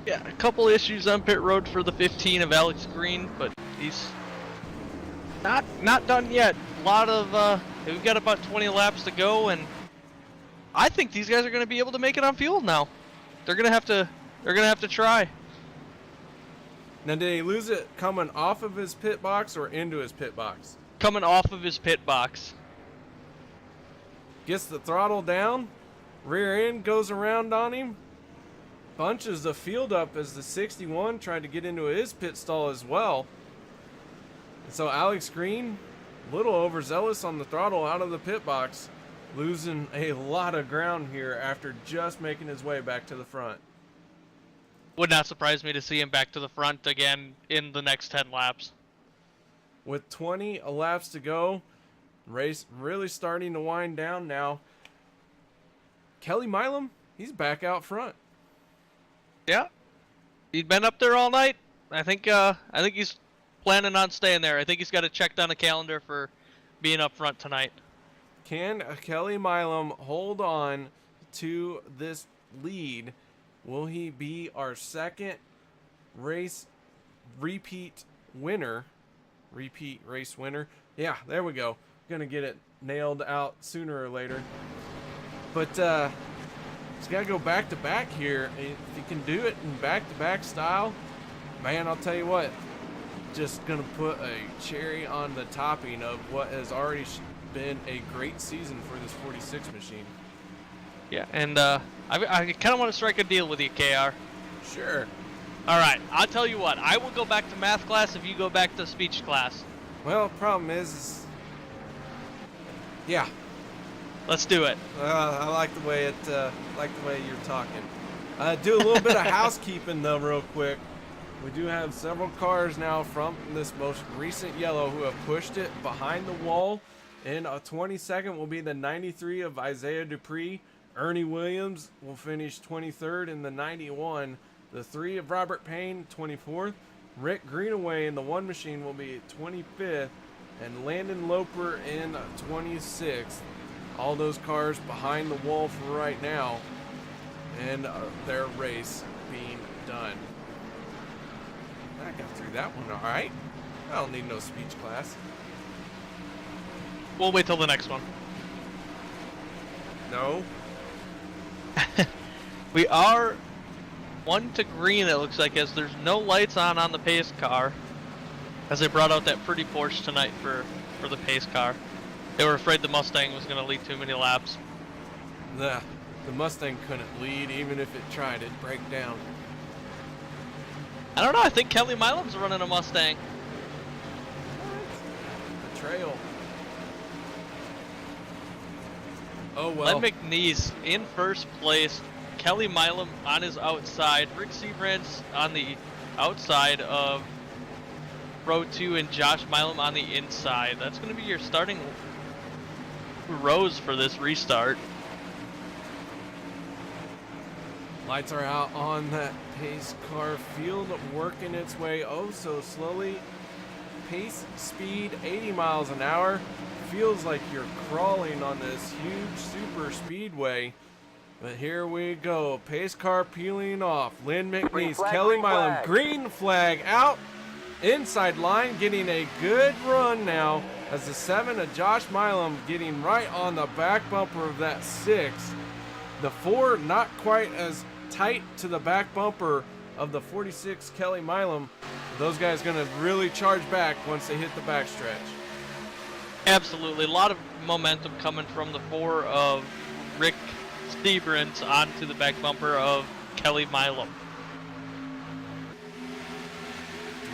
Yeah, a couple issues on pit road for the 15 of Alex Green, but he's not done yet. A lot of we've got about 20 laps to go, and I think these guys are going to be able to make it on fuel now. They're going to have to try. Now, did he lose it coming off of his pit box or into his pit box? Coming off of his pit box. Gets the throttle down, rear end goes around on him, bunches the field up as the 61 tried to get into his pit stall as well. And so Alex Green, a little overzealous on the throttle out of the pit box, losing a lot of ground here after just making his way back to the front. Would not surprise me to see him back to the front again in the next 10 laps. With 20 laps to go, race really starting to wind down now. Kelly Milam, he's back out front. Yeah, he's been up there all night. I think he's planning on staying there. I think he's got it checked on the calendar for being up front tonight. Can Kelly Milam hold on to this lead? Will he be our second race repeat race winner? Yeah, there we go. Gonna get it nailed out sooner or later. But he's got to go back to back here. If he can do it in back to back style, man, I'll tell you what, just gonna put a cherry on the topping of what has already been a great season for this 46 machine. Yeah, and I kind of want to strike a deal with you, KR. Sure. All right, I'll tell you what. I will go back to math class if you go back to speech class. Well, problem is yeah. Let's do it. I like the way you're talking. Do a little bit of housekeeping though, real quick. We do have several cars now from this most recent yellow who have pushed it behind the wall. In a 22nd will be the 93 of Isaiah Dupree. Ernie Williams will finish 23rd in the 91. The 3 of Robert Payne, 24th. Rick Greenaway in the 1 machine will be 25th. And Landon Loper in 26th. All those cars behind the wall for right now. And their race being done. I got through that one all right. I don't need no speech class. We'll wait till the next one. No. We are 1 to green, it looks like, as there's no lights on the pace car. As they brought out that pretty Porsche tonight for the pace car. They were afraid the Mustang was going to lead too many laps. The Mustang couldn't lead even if it tried. It'd break down. I don't know. I think Kelly Milam's running a Mustang. The trail. Oh well. Len McNeese in first place. Kelly Milam on his outside. Rick Seabrandt's on the outside of row 2 and Josh Milam on the inside. That's going to be your starting rows for this restart. Lights are out on that pace car field, working its way oh so slowly. Pace speed 80 miles an hour. Feels like you're crawling on this huge super speedway. But here we go. Pace car peeling off. Lynn McNeese, Kelly Milam, green flag out. Inside line, getting a good run now as the 7 of Josh Milam getting right on the back bumper of that 6. The 4 not quite as tight to the back bumper of the 46 Kelly Milam. Those guys gonna really charge back once they hit the backstretch. Absolutely, a lot of momentum coming from the 4 of Rick Sebrandt onto the back bumper of Kelly Milam.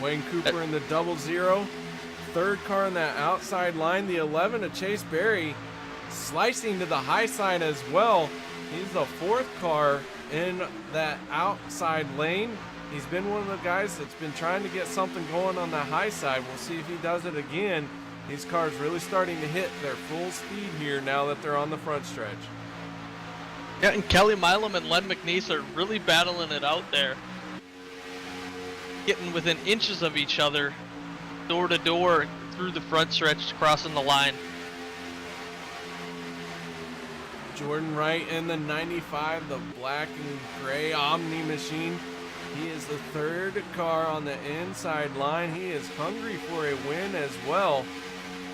Wayne Cooper in the 00. Third car in that outside line. The 11 of Chase Berry slicing to the high side as well. He's the 4th car in that outside lane. He's been one of the guys that's been trying to get something going on the high side. We'll see if he does it again. These cars really starting to hit their full speed here now that they're on the front stretch. Yeah, and Kelly Milam and Len McNeese are really battling it out there. Getting within inches of each other, door to door, through the front stretch, crossing the line. Jordan Wright in the 95, the black and gray Omni machine. He is the 3rd car on the inside line. He is hungry for a win as well.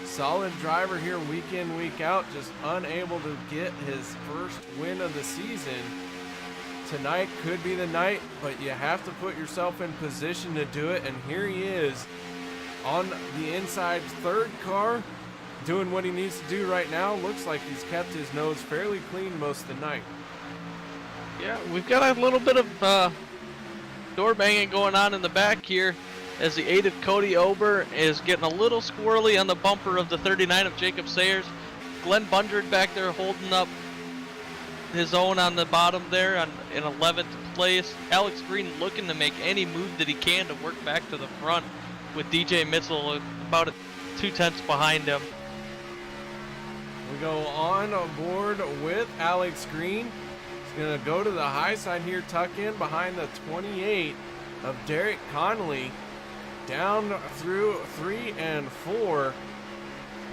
Solid driver here week in, week out, just unable to get his first win of the season. Tonight could be the night, but you have to put yourself in position to do it, and here he is on the inside 3rd car, doing what he needs to do right now. Looks like he's kept his nose fairly clean most of the night. Yeah, we've got a little bit of door banging going on in the back here as the 8 of Cody Ober is getting a little squirrely on the bumper of the 39 of Jacob Sayers. Glenn Bundred back there holding up his own on the bottom there in 11th place. Alex Green looking to make any move that he can to work back to the front with DJ Mitchell about 2/10 behind him. We go on board with Alex Green. He's going to go to the high side here, tuck in behind the 28 of Derek Connolly. Down through 3 and 4.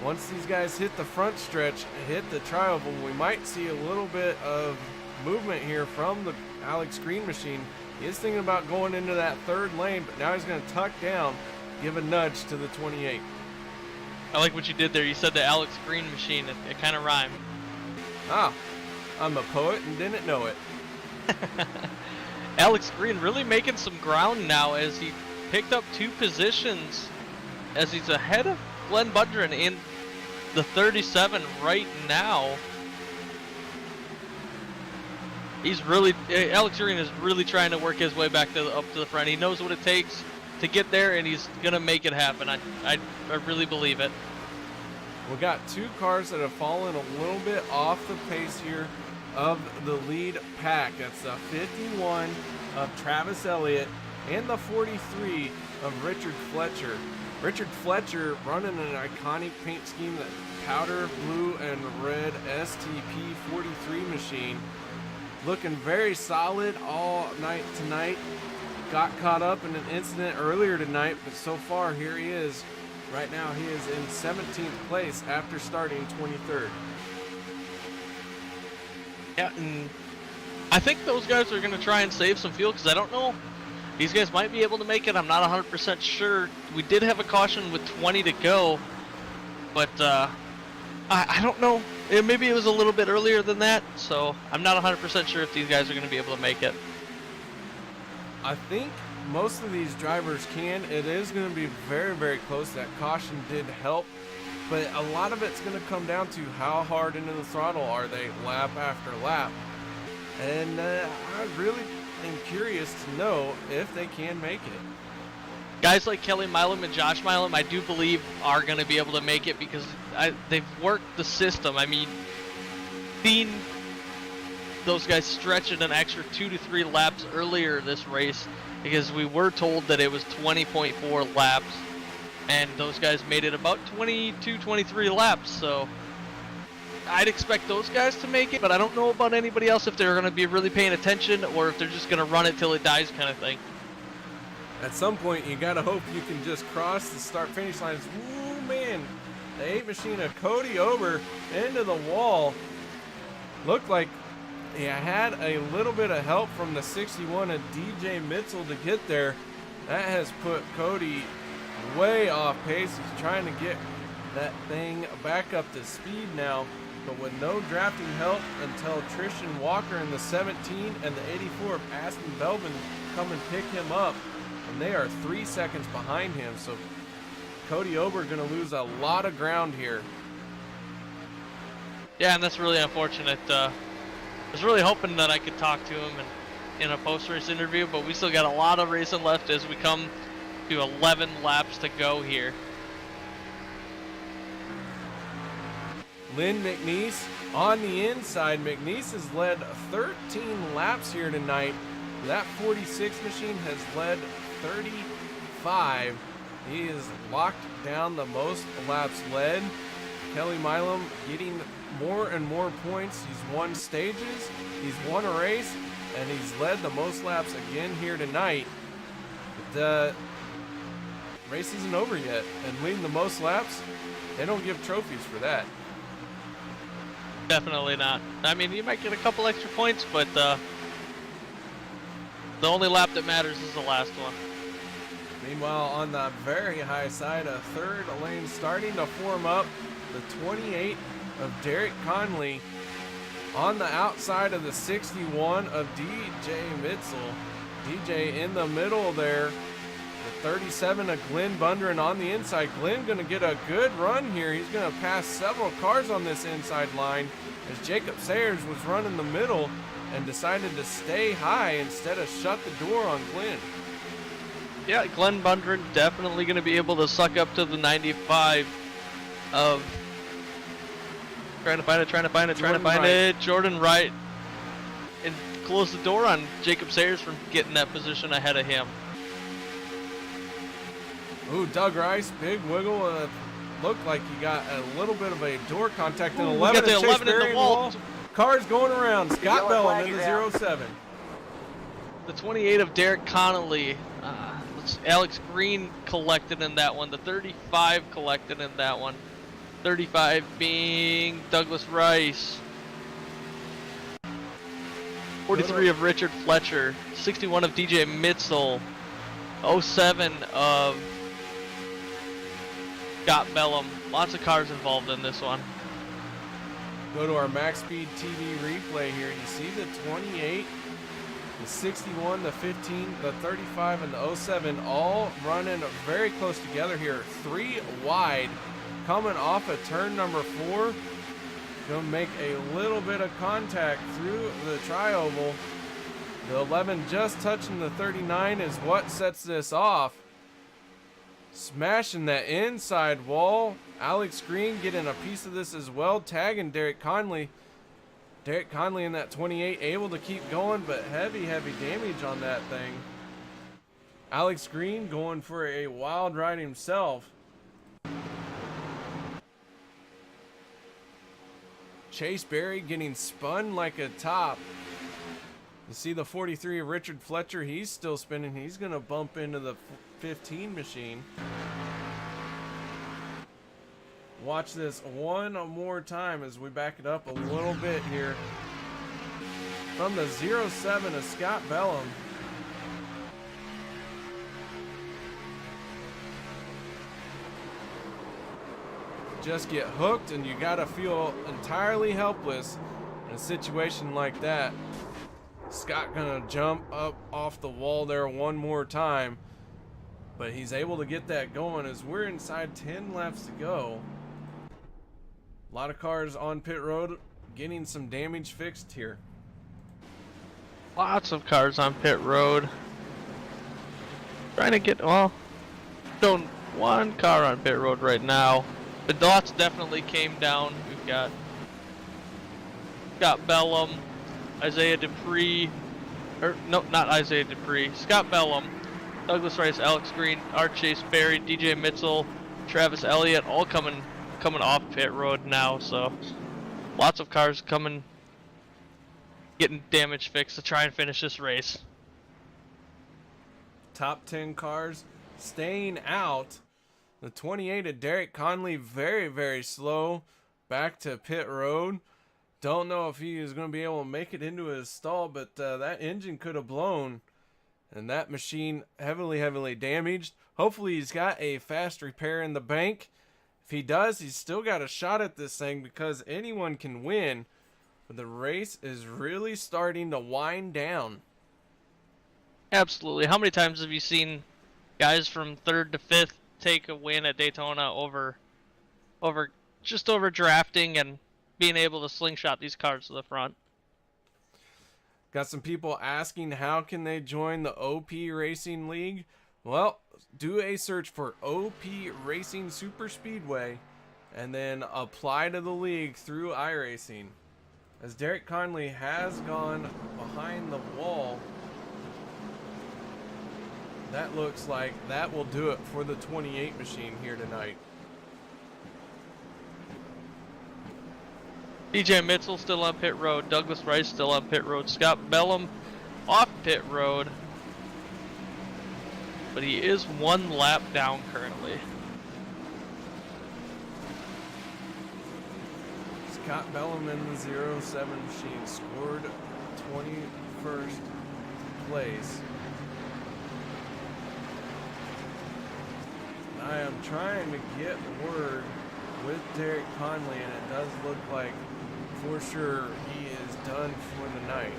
Once these guys hit the front stretch, hit the tri-oval, we might see a little bit of movement here from the Alex Green machine. He is thinking about going into that 3rd lane, but now he's going to tuck down, give a nudge to the 28. I like what you did there. You said the Alex Green machine. It kind of rhymed. Ah, I'm a poet and didn't know it. Alex Green really making some ground now as he picked up 2 positions as he's ahead of Glenn Bundren in the 37 right now. Alex Green is really trying to work his way back up to the front. He knows what it takes to get there, and he's gonna make it happen. I really believe it. We got 2 cars that have fallen a little bit off the pace here of the lead pack. That's the 51 of Travis Elliott and the 43 of Richard Fletcher. Richard Fletcher running an iconic paint scheme, that powder blue and red STP 43 machine. Looking very solid all night tonight. Got caught up in an incident earlier tonight, but so far here he is. Right now he is in 17th place after starting 23rd. Yeah, and I think those guys are going to try and save some fuel because I don't know. These guys might be able to make it. I'm not 100% sure. We did have a caution with 20 to go, but I don't know. Maybe it was a little bit earlier than that, so I'm not 100% sure if these guys are going to be able to make it. I think most of these drivers can. It is going to be very, very close. That caution did help, but a lot of it's going to come down to how hard into the throttle are they lap after lap. And I really and curious to know if they can make it. Guys like Kelly Milam and Josh Milam, I do believe are going to be able to make it because they've worked the system. I mean, seen those guys stretch it an extra 2 to 3 laps earlier this race because we were told that it was 20.4 laps, and those guys made it about 22, 23 laps. So I'd expect those guys to make it, but I don't know about anybody else if they're going to be really paying attention or if they're just going to run it till it dies kind of thing. At some point, you gotta hope you can just cross the start-finish lines. Ooh, man, the 8 machine of Cody Ober into the wall. Looked like he had a little bit of help from the 61 of DJ Mitzel to get there. That has put Cody way off pace. He's trying to get that thing back up to speed now, but with no drafting help until Tristan Walker in the 17 and the 84 of Aston Belvin come and pick him up. And they are 3 seconds behind him, so Cody Ober going to lose a lot of ground here. Yeah, and that's really unfortunate. I was really hoping that I could talk to him in a post-race interview, but we still got a lot of racing left as we come to 11 laps to go here. Lynn McNeese on the inside. McNeese has led 13 laps here tonight. That 46 machine has led 35. He has locked down the most laps led. Kelly Milam getting more and more points. He's won stages, he's won a race, and he's led the most laps again here tonight. But the race isn't over yet, and leading the most laps, they don't give trophies for that. Definitely not. I mean, you might get a couple extra points, but the only lap that matters is the last one. Meanwhile, on the very high side, a third lane starting to form up. The 28 of Derek Conley on the outside of the 61 of DJ Mitzel. DJ in the middle there. The 37 of Glenn Bundren on the inside. Glenn going to get a good run here. He's going to pass several cars on this inside line as Jacob Sayers was running the middle and decided to stay high instead of shut the door on Glenn. Yeah, Glenn Bundren definitely going to be able to suck up to the 95 of trying to find it. Jordan Wright, and close the door on Jacob Sayers from getting that position ahead of him. Ooh, Doug Rice, big wiggle. Looked like he got a little bit of a door contact. And Ooh, 11 we got the Chase 11 in the Berry wall. Cars going around. Scott Bellum in the 07. The 28 of Derek Connolly. Alex Green collected in that one. The 35 collected in that one. 35 being Douglas Rice. 43 of Richard Fletcher. 61 of DJ Mitzel. 07 of Scott Bellum. Lots of cars involved in this one. Go to our Maxspeed TV replay here. You see the 28, the 61, the 15, the 35, and the 07 all running very close together here. 3 wide coming off of turn number 4. Going to make a little bit of contact through the tri-oval. The 11 just touching the 39 is what sets this off. Smashing that inside wall. Alex Green getting a piece of this as well, tagging Derek Conley. Derek Conley in that 28 able to keep going, but heavy damage on that thing. Alex Green going for a wild ride himself. Chase Berry getting spun like a top. You see the 43 of Richard Fletcher, he's still spinning. He's going to bump into the 15 machine. Watch this one more time as we back it up a little bit here. From the 07 of Scott Bellum. Just get hooked and you gotta feel entirely helpless in a situation like that. Scott gonna jump up off the wall there one more time, but he's able to get that going as we're inside 10 laps to go. A lot of cars on pit road getting some damage fixed here. Lots of cars on pit road. Trying to get, well, showing one car on pit road right now. The dots definitely came down. We've got Scott Bellum, Isaiah Dupree, or no, not Isaiah Dupree, Scott Bellum, Douglas Rice, Alex Green, Art Chase Berry, DJ Mitchell, Travis Elliott, all coming off pit road now. So lots of cars coming, getting damage fixed to try and finish this race. Top 10 cars staying out. The 28 of Derek Conley, very, very slow back to pit road. Don't know if he is going to be able to make it into his stall, but that engine could have blown. And that machine heavily, heavily damaged. Hopefully he's got a fast repair in the bank. If he does, he's still got a shot at this thing because anyone can win. But the race is really starting to wind down. Absolutely. How many times have you seen guys from 3rd to 5th take a win at Daytona over drafting and being able to slingshot these cars to the front? Got some people asking how can they join the OP Racing League. Well, do a search for OP Racing Superspeedway and then apply to the league through iRacing. As Derek Conley has gone behind the wall, that looks like that will do it for the 28 machine here tonight. DJ Mitchell still on pit road, Douglas Rice still on pit road, Scott Bellum off pit road, but he is 1 lap down currently. Scott Bellum in the 07 machine scored 21st place. I am trying to get word with Derek Conley, and it does look like for sure he is done for the night.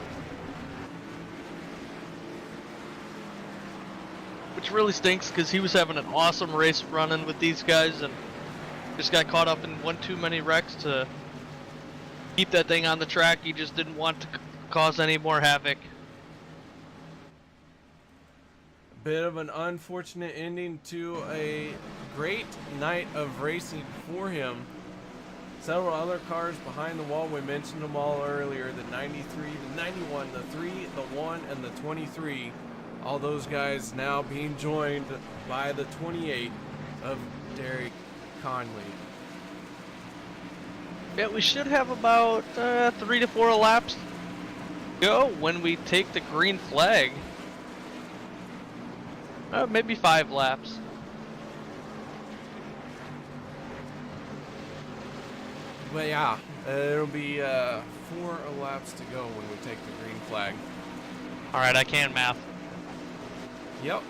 Which really stinks because he was having an awesome race running with these guys and just got caught up in one too many wrecks to keep that thing on the track. He just didn't want to cause any more havoc. Bit of an unfortunate ending to a great night of racing for him. Several other cars behind the wall, we mentioned them all earlier, the 93, the 91, the 3, the 1, and the 23. All those guys now being joined by the 28 of Derek Conley. Yeah, we should have about 3 to 4 laps to go when we take the green flag. Maybe 5 laps. But yeah, it'll be 4 laps to go when we take the green flag. Alright, I can math. Yep.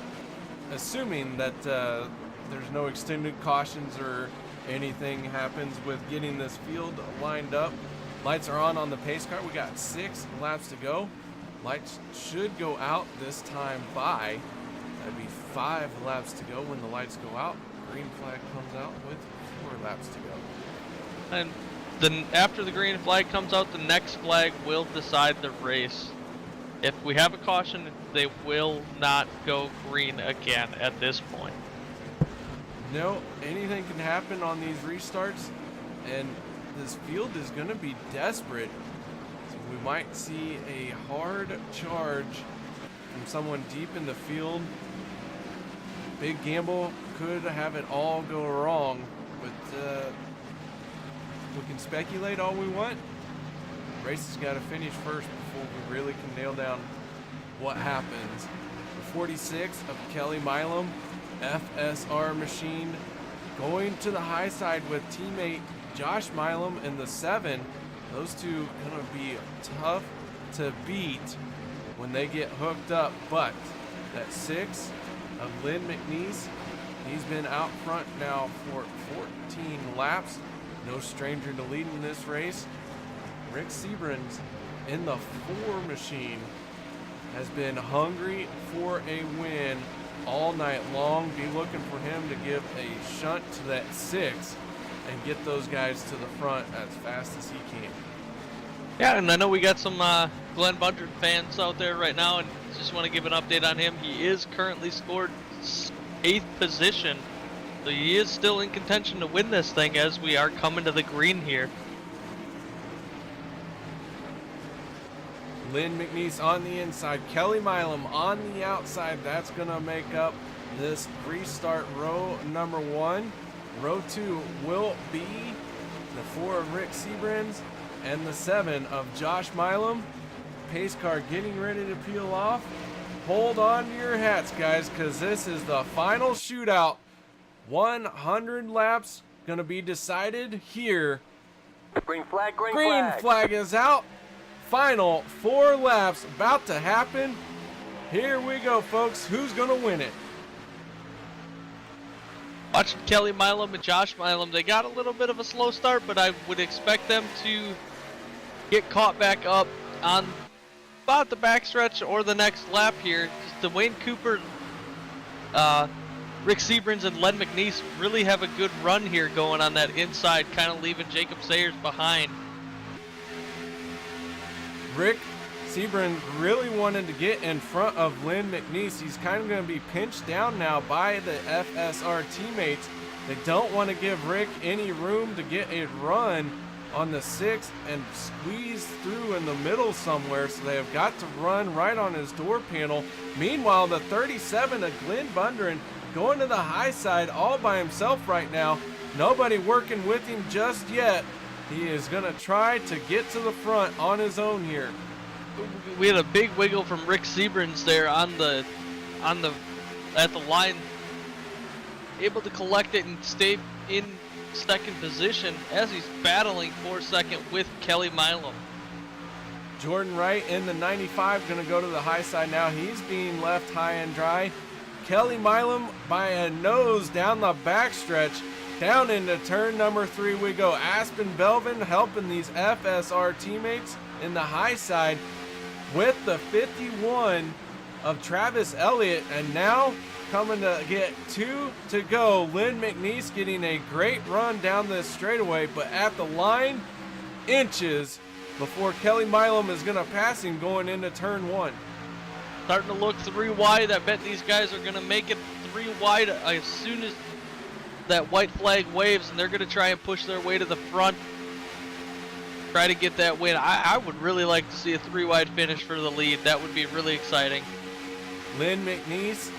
Assuming that there's no extended cautions or anything happens with getting this field lined up. Lights are on the pace car. We got 6 laps to go. Lights should go out this time by, that'd be 5 laps to go when the lights go out. Green flag comes out with 4 laps to go. And then after the green flag comes out, the next flag will decide the race. If we have a caution, they will not go green again at this point. No, anything can happen on these restarts, and this field is going to be desperate. So we might see a hard charge from someone deep in the field. Big gamble, could have it all go wrong, but we can speculate all we want. The race has got to finish first before we really can nail down what happens. The 46 of Kelly Milam, FSR machine, going to the high side with teammate Josh Milam in the 7. Those two gonna be tough to beat when they get hooked up, but that 6 of Lynn McNeese, he's been out front now for 14 laps. No stranger to leading this race. Rick Seabrans in the 4 machine has been hungry for a win all night long. Be looking for him to give a shunt to that 6 and get those guys to the front as fast as he can. Yeah, and I know we got some Glenn Bundren fans out there right now, and just want to give an update on him. He is currently scored 8th position, so he is still in contention to win this thing as we are coming to the green here. Lynn McNeese on the inside, Kelly Milam on the outside. That's going to make up this restart row number 1. Row 2 will be the 4 of Rick Seabrins and the 7 of Josh Milam. Pace car getting ready to peel off. Hold on to your hats, guys, because this is the final shootout. 100 laps going to be decided here. Green flag, green flag is out. Final 4 laps about to happen. Here we go, folks. Who's going to win it? Watching Kelly Milam and Josh Milam, they got a little bit of a slow start, but I would expect them to get caught back up on about the backstretch or the next lap here. Dwayne Cooper, Rick Seabrins, and Len McNeese really have a good run here going on that inside, kind of leaving Jacob Sayers behind. Rick Sebring really wanted to get in front of Lynn McNeese. He's kind of going to be pinched down now by the FSR teammates. They don't want to give Rick any room to get a run on the 6th and squeeze through in the middle somewhere, so they have got to run right on his door panel. Meanwhile, the 37 of Glenn Bundren going to the high side all by himself right now. Nobody working with him just yet. He is going to try to get to the front on his own here. We had a big wiggle from Rick Seabrins there at the line, able to collect it and stay in second position as he's battling for second with Kelly Milam. Jordan Wright in the 95 going to go to the high side now. He's being left high and dry. Kelly Milam by a nose down the backstretch. Down into turn number 3 we go. Aspen Belvin helping these FSR teammates in the high side with the 51 of Travis Elliott. And now coming to get 2 to go. Lynn McNeese getting a great run down this straightaway, but at the line, inches before Kelly Milam is going to pass him going into turn 1. Starting to look 3 wide. I bet these guys are going to make it 3 wide as soon as that white flag waves, and they're going to try and push their way to the front, try to get that win. I would really like to see a 3 wide finish for the lead. That would be really exciting. Lynn McNeese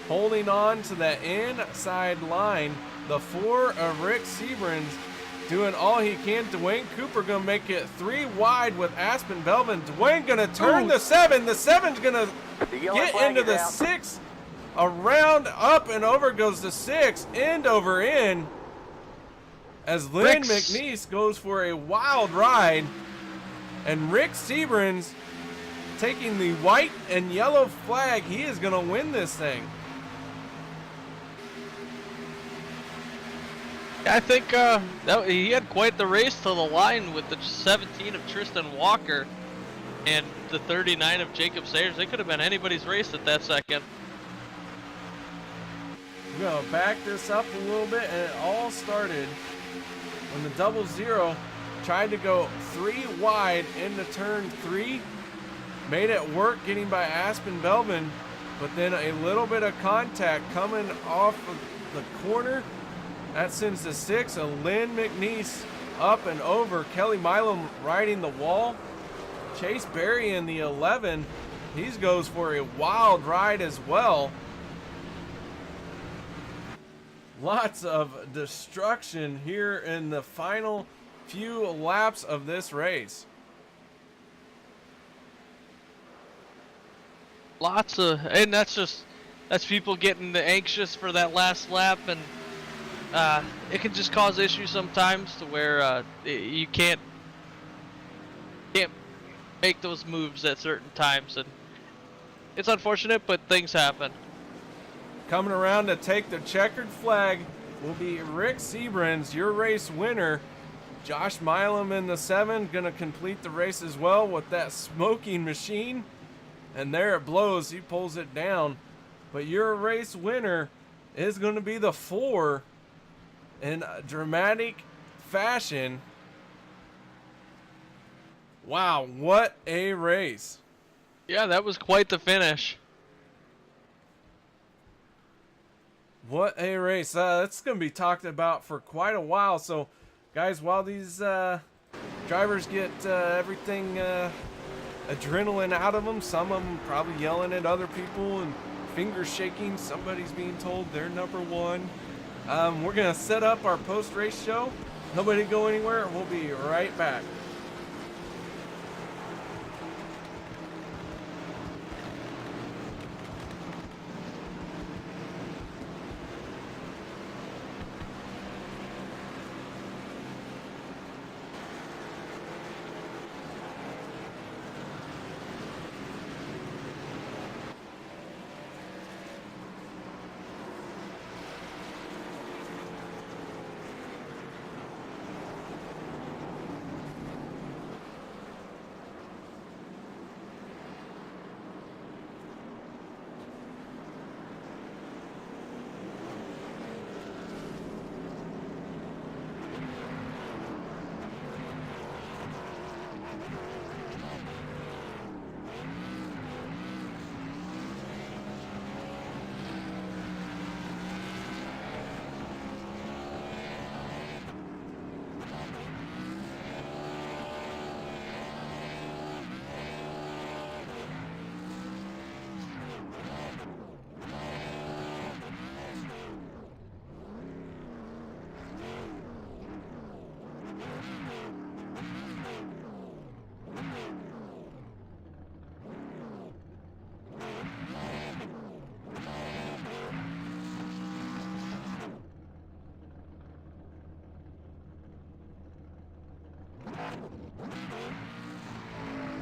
holding on to that inside line. The 4 of Rick Seabrins doing all he can. Dwayne Cooper going to make it 3 wide with Aspen Belvin. Dwayne going to turn the 7. The 7's going to get into the 6. Around, up, and over goes the 6, end over end, as Lynn McNeese goes for a wild ride, and Rick Seabrins taking the white and yellow flag. He is going to win this thing. I think he had quite the race to the line with the 17 of Tristan Walker and the 39 of Jacob Sayers. They could have been anybody's race at that second. We're going to back this up a little bit, and it all started when the 00 tried to go 3 wide into turn 3. Made it work getting by Aspen Belvin, but then a little bit of contact coming off of the corner. That sends the 6 of Lynn McNeese up and over. Kelly Milam riding the wall. Chase Berry in the 11. He goes for a wild ride as well. Lots of destruction here in the final few laps of this race. And that's people getting anxious for that last lap, and it can just cause issues sometimes to where you can't make those moves at certain times, and it's unfortunate, but things happen. Coming around to take the checkered flag will be Rick Seabrins, your race winner. Josh Milam in the 7 going to complete the race as well with that smoking machine. And there it blows. He pulls it down. But your race winner is going to be the 4 in dramatic fashion. Wow, what a race. Yeah, that was quite the finish. What a race. That's going to be talked about for quite a while. So, guys, while these drivers get everything adrenaline out of them, some of them probably yelling at other people and fingers shaking. Somebody's being told they're number one. We're going to set up our post-race show. Nobody go anywhere. We'll be right back.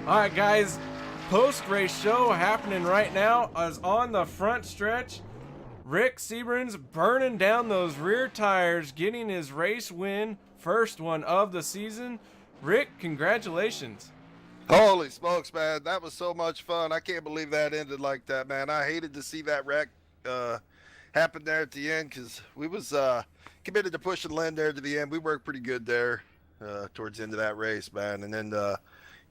All right, guys, post-race show happening right now is on the front stretch. Rick Sebren's burning down those rear tires, getting his race win, first one of the season. Rick, congratulations. Holy smokes, man. That was so much fun. I can't believe that ended like that, man. I hated to see that wreck happen there at the end because we was committed to pushing Lynn there to the end. We worked pretty good there towards the end of that race, man. And then,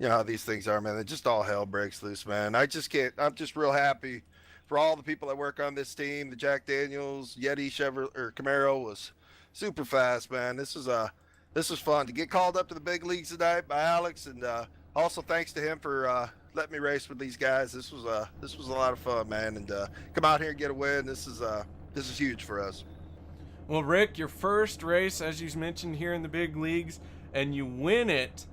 you know how these things are, man. It just all hell breaks loose, man. I'm just real happy for all the people that work on this team. The Jack Daniels, Yeti, Chevrolet, or Camaro was super fast, man. This was fun to get called up to the big leagues tonight by Alex, and also thanks to him for letting me race with these guys. This was a lot of fun, man. And come out here and get a win. This is huge for us. Well, Rick, your first race, as you mentioned, here in the big leagues, and you win it.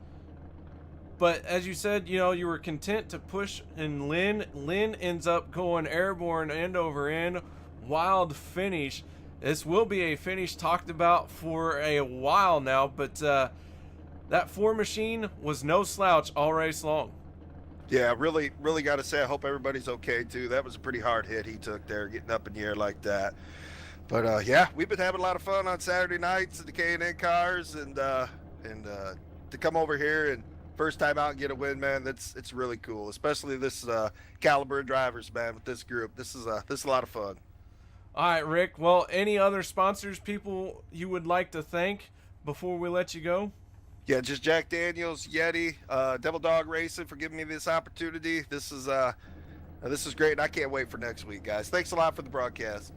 But as you said, you know, you were content to push, and Lynn ends up going airborne end over end. Wild finish. This will be a finish talked about for a while now, but that 4 machine was no slouch all race long. Yeah, really got to say, I hope everybody's okay too. That was a pretty hard hit he took there, getting up in the air like that. But yeah, we've been having a lot of fun on Saturday nights in the K&N cars, and to come over here and first time out and get a win, man. It's really cool, especially this caliber of drivers, man. With this group, this is a lot of fun. All right, Rick. Well, any other sponsors, people you would like to thank before we let you go? Yeah, just Jack Daniels, Yeti, Devil Dog Racing for giving me this opportunity. This is great, and I can't wait for next week, guys. Thanks a lot for the broadcast.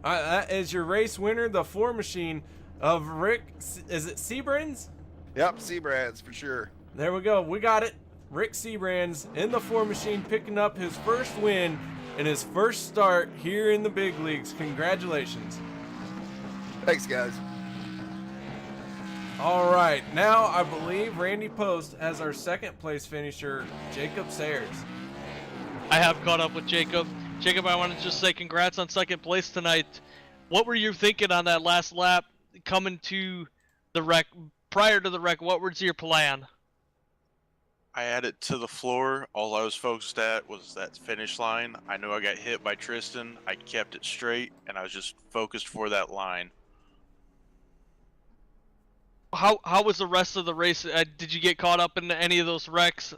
All right, that is your race winner, the 4 machine of Rick. Is it Sebren's? Yep, Sebrands for sure. There we go. We got it. Rick Sebrands in the 4 machine, picking up his first win in his first start here in the big leagues. Congratulations. Thanks, guys. All right, now I believe Randy Post has our second place finisher, Jacob Sayers. I have caught up with Jacob. Jacob, I want to just say congrats on second place tonight. What were you thinking on that last lap coming to the wreck? Prior to the wreck, what was your plan? I had it to the floor. All I was focused at was that finish line. I knew I got hit by Tristan. I kept it straight, and I was just focused for that line. How was the rest of the race? Did you get caught up in any of those wrecks?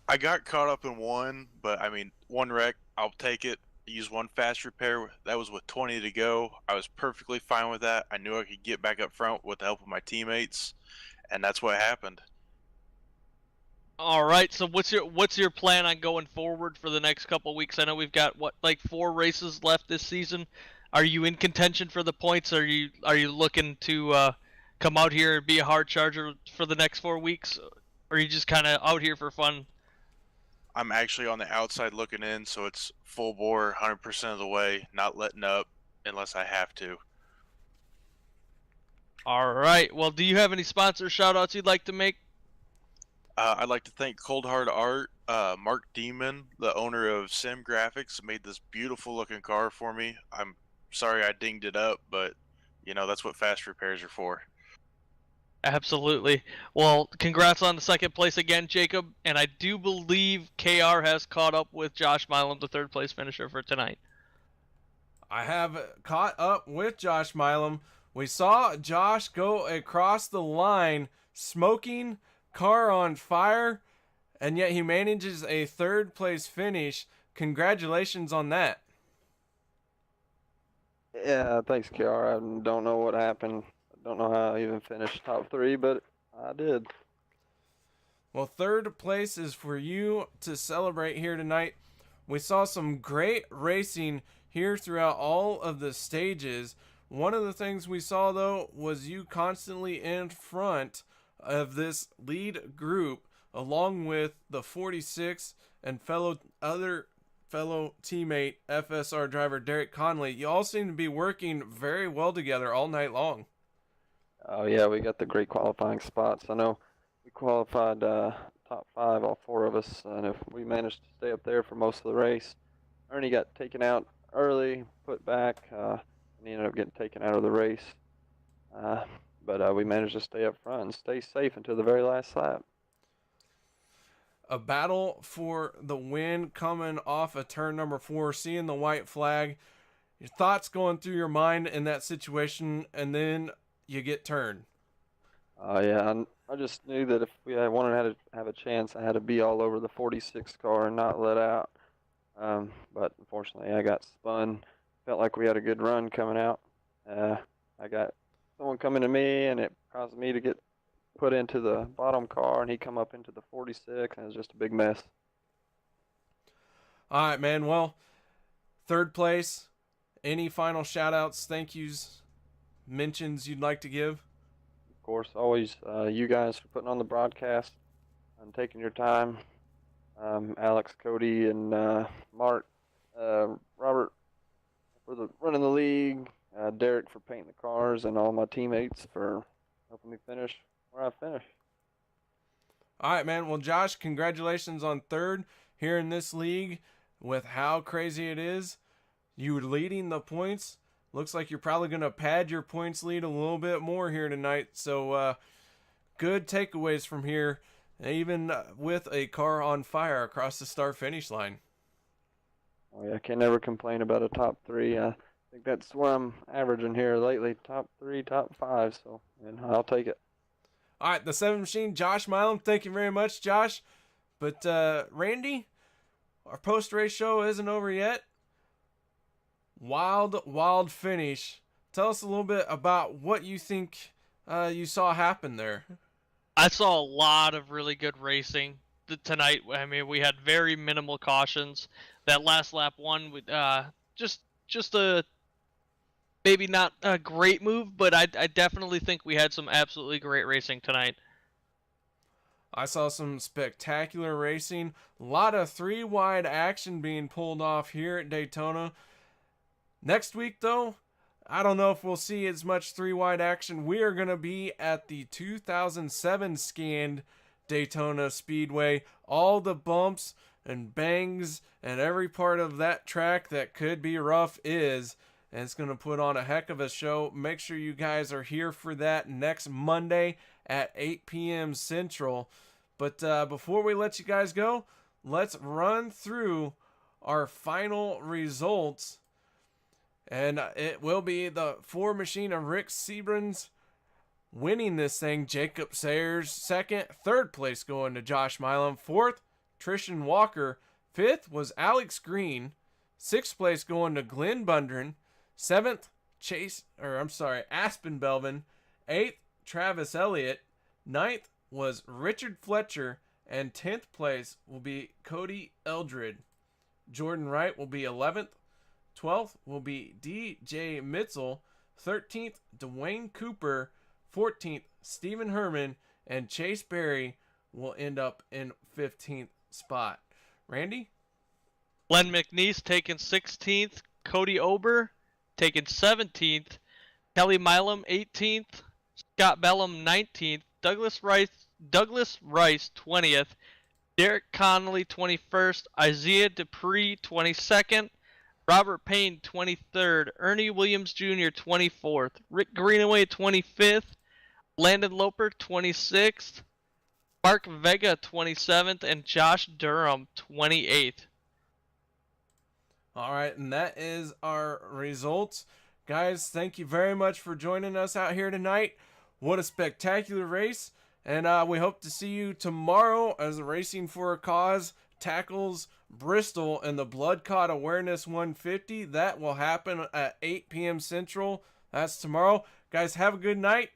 I got caught up in one, but I mean, one wreck, I'll take it. Use one fast repair. That was with 20 to go. I was perfectly fine with that. I knew I could get back up front with the help of my teammates, and that's what happened. All right. So what's your plan on going forward for the next couple weeks? I know we've got like 4 races left this season. Are you in contention for the points? Are you looking to come out here and be a hard charger for the next 4 weeks, or are you just kind of out here for fun? I'm actually on the outside looking in, so it's full bore, 100% of the way, not letting up unless I have to. All right. Well, do you have any sponsor shout-outs you'd like to make? I'd like to thank Cold Hard Art, Mark Demon, the owner of Sim Graphics, made this beautiful looking car for me. I'm sorry I dinged it up, but you know, that's what fast repairs are for. Absolutely. Well, congrats on the second place again, Jacob. And I do believe KR has caught up with Josh Milam, the third place finisher for tonight. I have caught up with Josh Milam. We saw Josh go across the line, smoking, car on fire, and yet he manages a third place finish. Congratulations on that. Yeah, thanks, KR. I don't know what happened. I don't know how I even finished top 3, but I did. Well, third place is for you to celebrate here tonight. We saw some great racing here throughout all of the stages. One of the things we saw, though, was you constantly in front of this lead group, along with the 46 and fellow teammate FSR driver Derek Conley. You all seem to be working very well together all night long. Oh yeah, we got the great qualifying spots. I know we qualified top 5, all 4 of us, and if we managed to stay up there for most of the race. Ernie got taken out early, put back, and he ended up getting taken out of the race. But we managed to stay up front and stay safe until the very last lap. A battle for the win coming off of turn number 4, seeing the white flag. Your thoughts going through your mind in that situation, and then you get turned. Yeah, I just knew that if I wanted to have a chance, I had to be all over the 46 car and not let out. But unfortunately, I got spun. Felt like we had a good run coming out. I got someone coming to me, and it caused me to get put into the bottom car, and he come up into the 46, and it was just a big mess. All right, man. Well, third place. Any final shout-outs, thank yous, mentions you'd like to give? Of course, always you guys for putting on the broadcast and taking your time. Alex, Cody, and Mark, Robert for running the league, Derek for painting the cars, and all my teammates for helping me finish where I finished. All right, man. Well, Josh, congratulations on third here in this league. With how crazy it is, you were leading the points. Looks like you're probably going to pad your points lead a little bit more here tonight. So good takeaways from here, even with a car on fire across the start-finish line. Oh, yeah, I can never complain about a top 3. I think that's where I'm averaging here lately, top 3, top 5. So, and I'll take it. All right, the 7 machine, Josh Milam. Thank you very much, Josh. But Randy, our post-race show isn't over yet. Wild finish. Tell us a little bit about what you think you saw happen there. I saw a lot of really good racing tonight. I mean, we had very minimal cautions. That last lap one, with just a maybe not a great move, but I definitely think we had some absolutely great racing tonight. I saw some spectacular racing. A lot of 3-wide action being pulled off here at Daytona. Next week, though, I don't know if we'll see as much 3-wide action. We are going to be at the 2007 scanned Daytona Speedway. All the bumps and bangs and every part of that track that could be rough is. And it's going to put on a heck of a show. Make sure you guys are here for that next Monday at 8 p.m. Central. But before we let you guys go, let's run through our final results. And it will be the 4 machine of Rick Sebrans winning this thing. Jacob Sayers second. Third place going to Josh Milam. Fourth, Tristan Walker. Fifth was Alex Green. Sixth place going to Glenn Bundren. Seventh, Aspen Belvin. Eighth, Travis Elliott. Ninth was Richard Fletcher. And 10th place will be Cody Eldred. Jordan Wright will be 11th. 12th will be DJ Mitzel. 13th, Dwayne Cooper. 14th, Stephen Herman. And Chase Berry will end up in 15th spot. Randy? Glenn McNeese taking 16th. Cody Ober taking 17th. Kelly Milam 18th. Scott Bellum 19th. Douglas Rice 20th. Derek Connolly 21st. Isaiah Dupree 22nd. Robert Payne 23rd. Ernie Williams Jr. 24th. Rick Greenaway 25th. Landon Loper 26th. Mark Vega 27th. And Josh Durham 28th. All right, and that is our results. Guys, thank you very much for joining us out here tonight. What a spectacular race. And we hope to see you tomorrow as the Racing for a Cause tackles Bristol in the Blood Clot Awareness 150. That will happen at 8 p.m. Central. That's tomorrow. Guys, have a good night.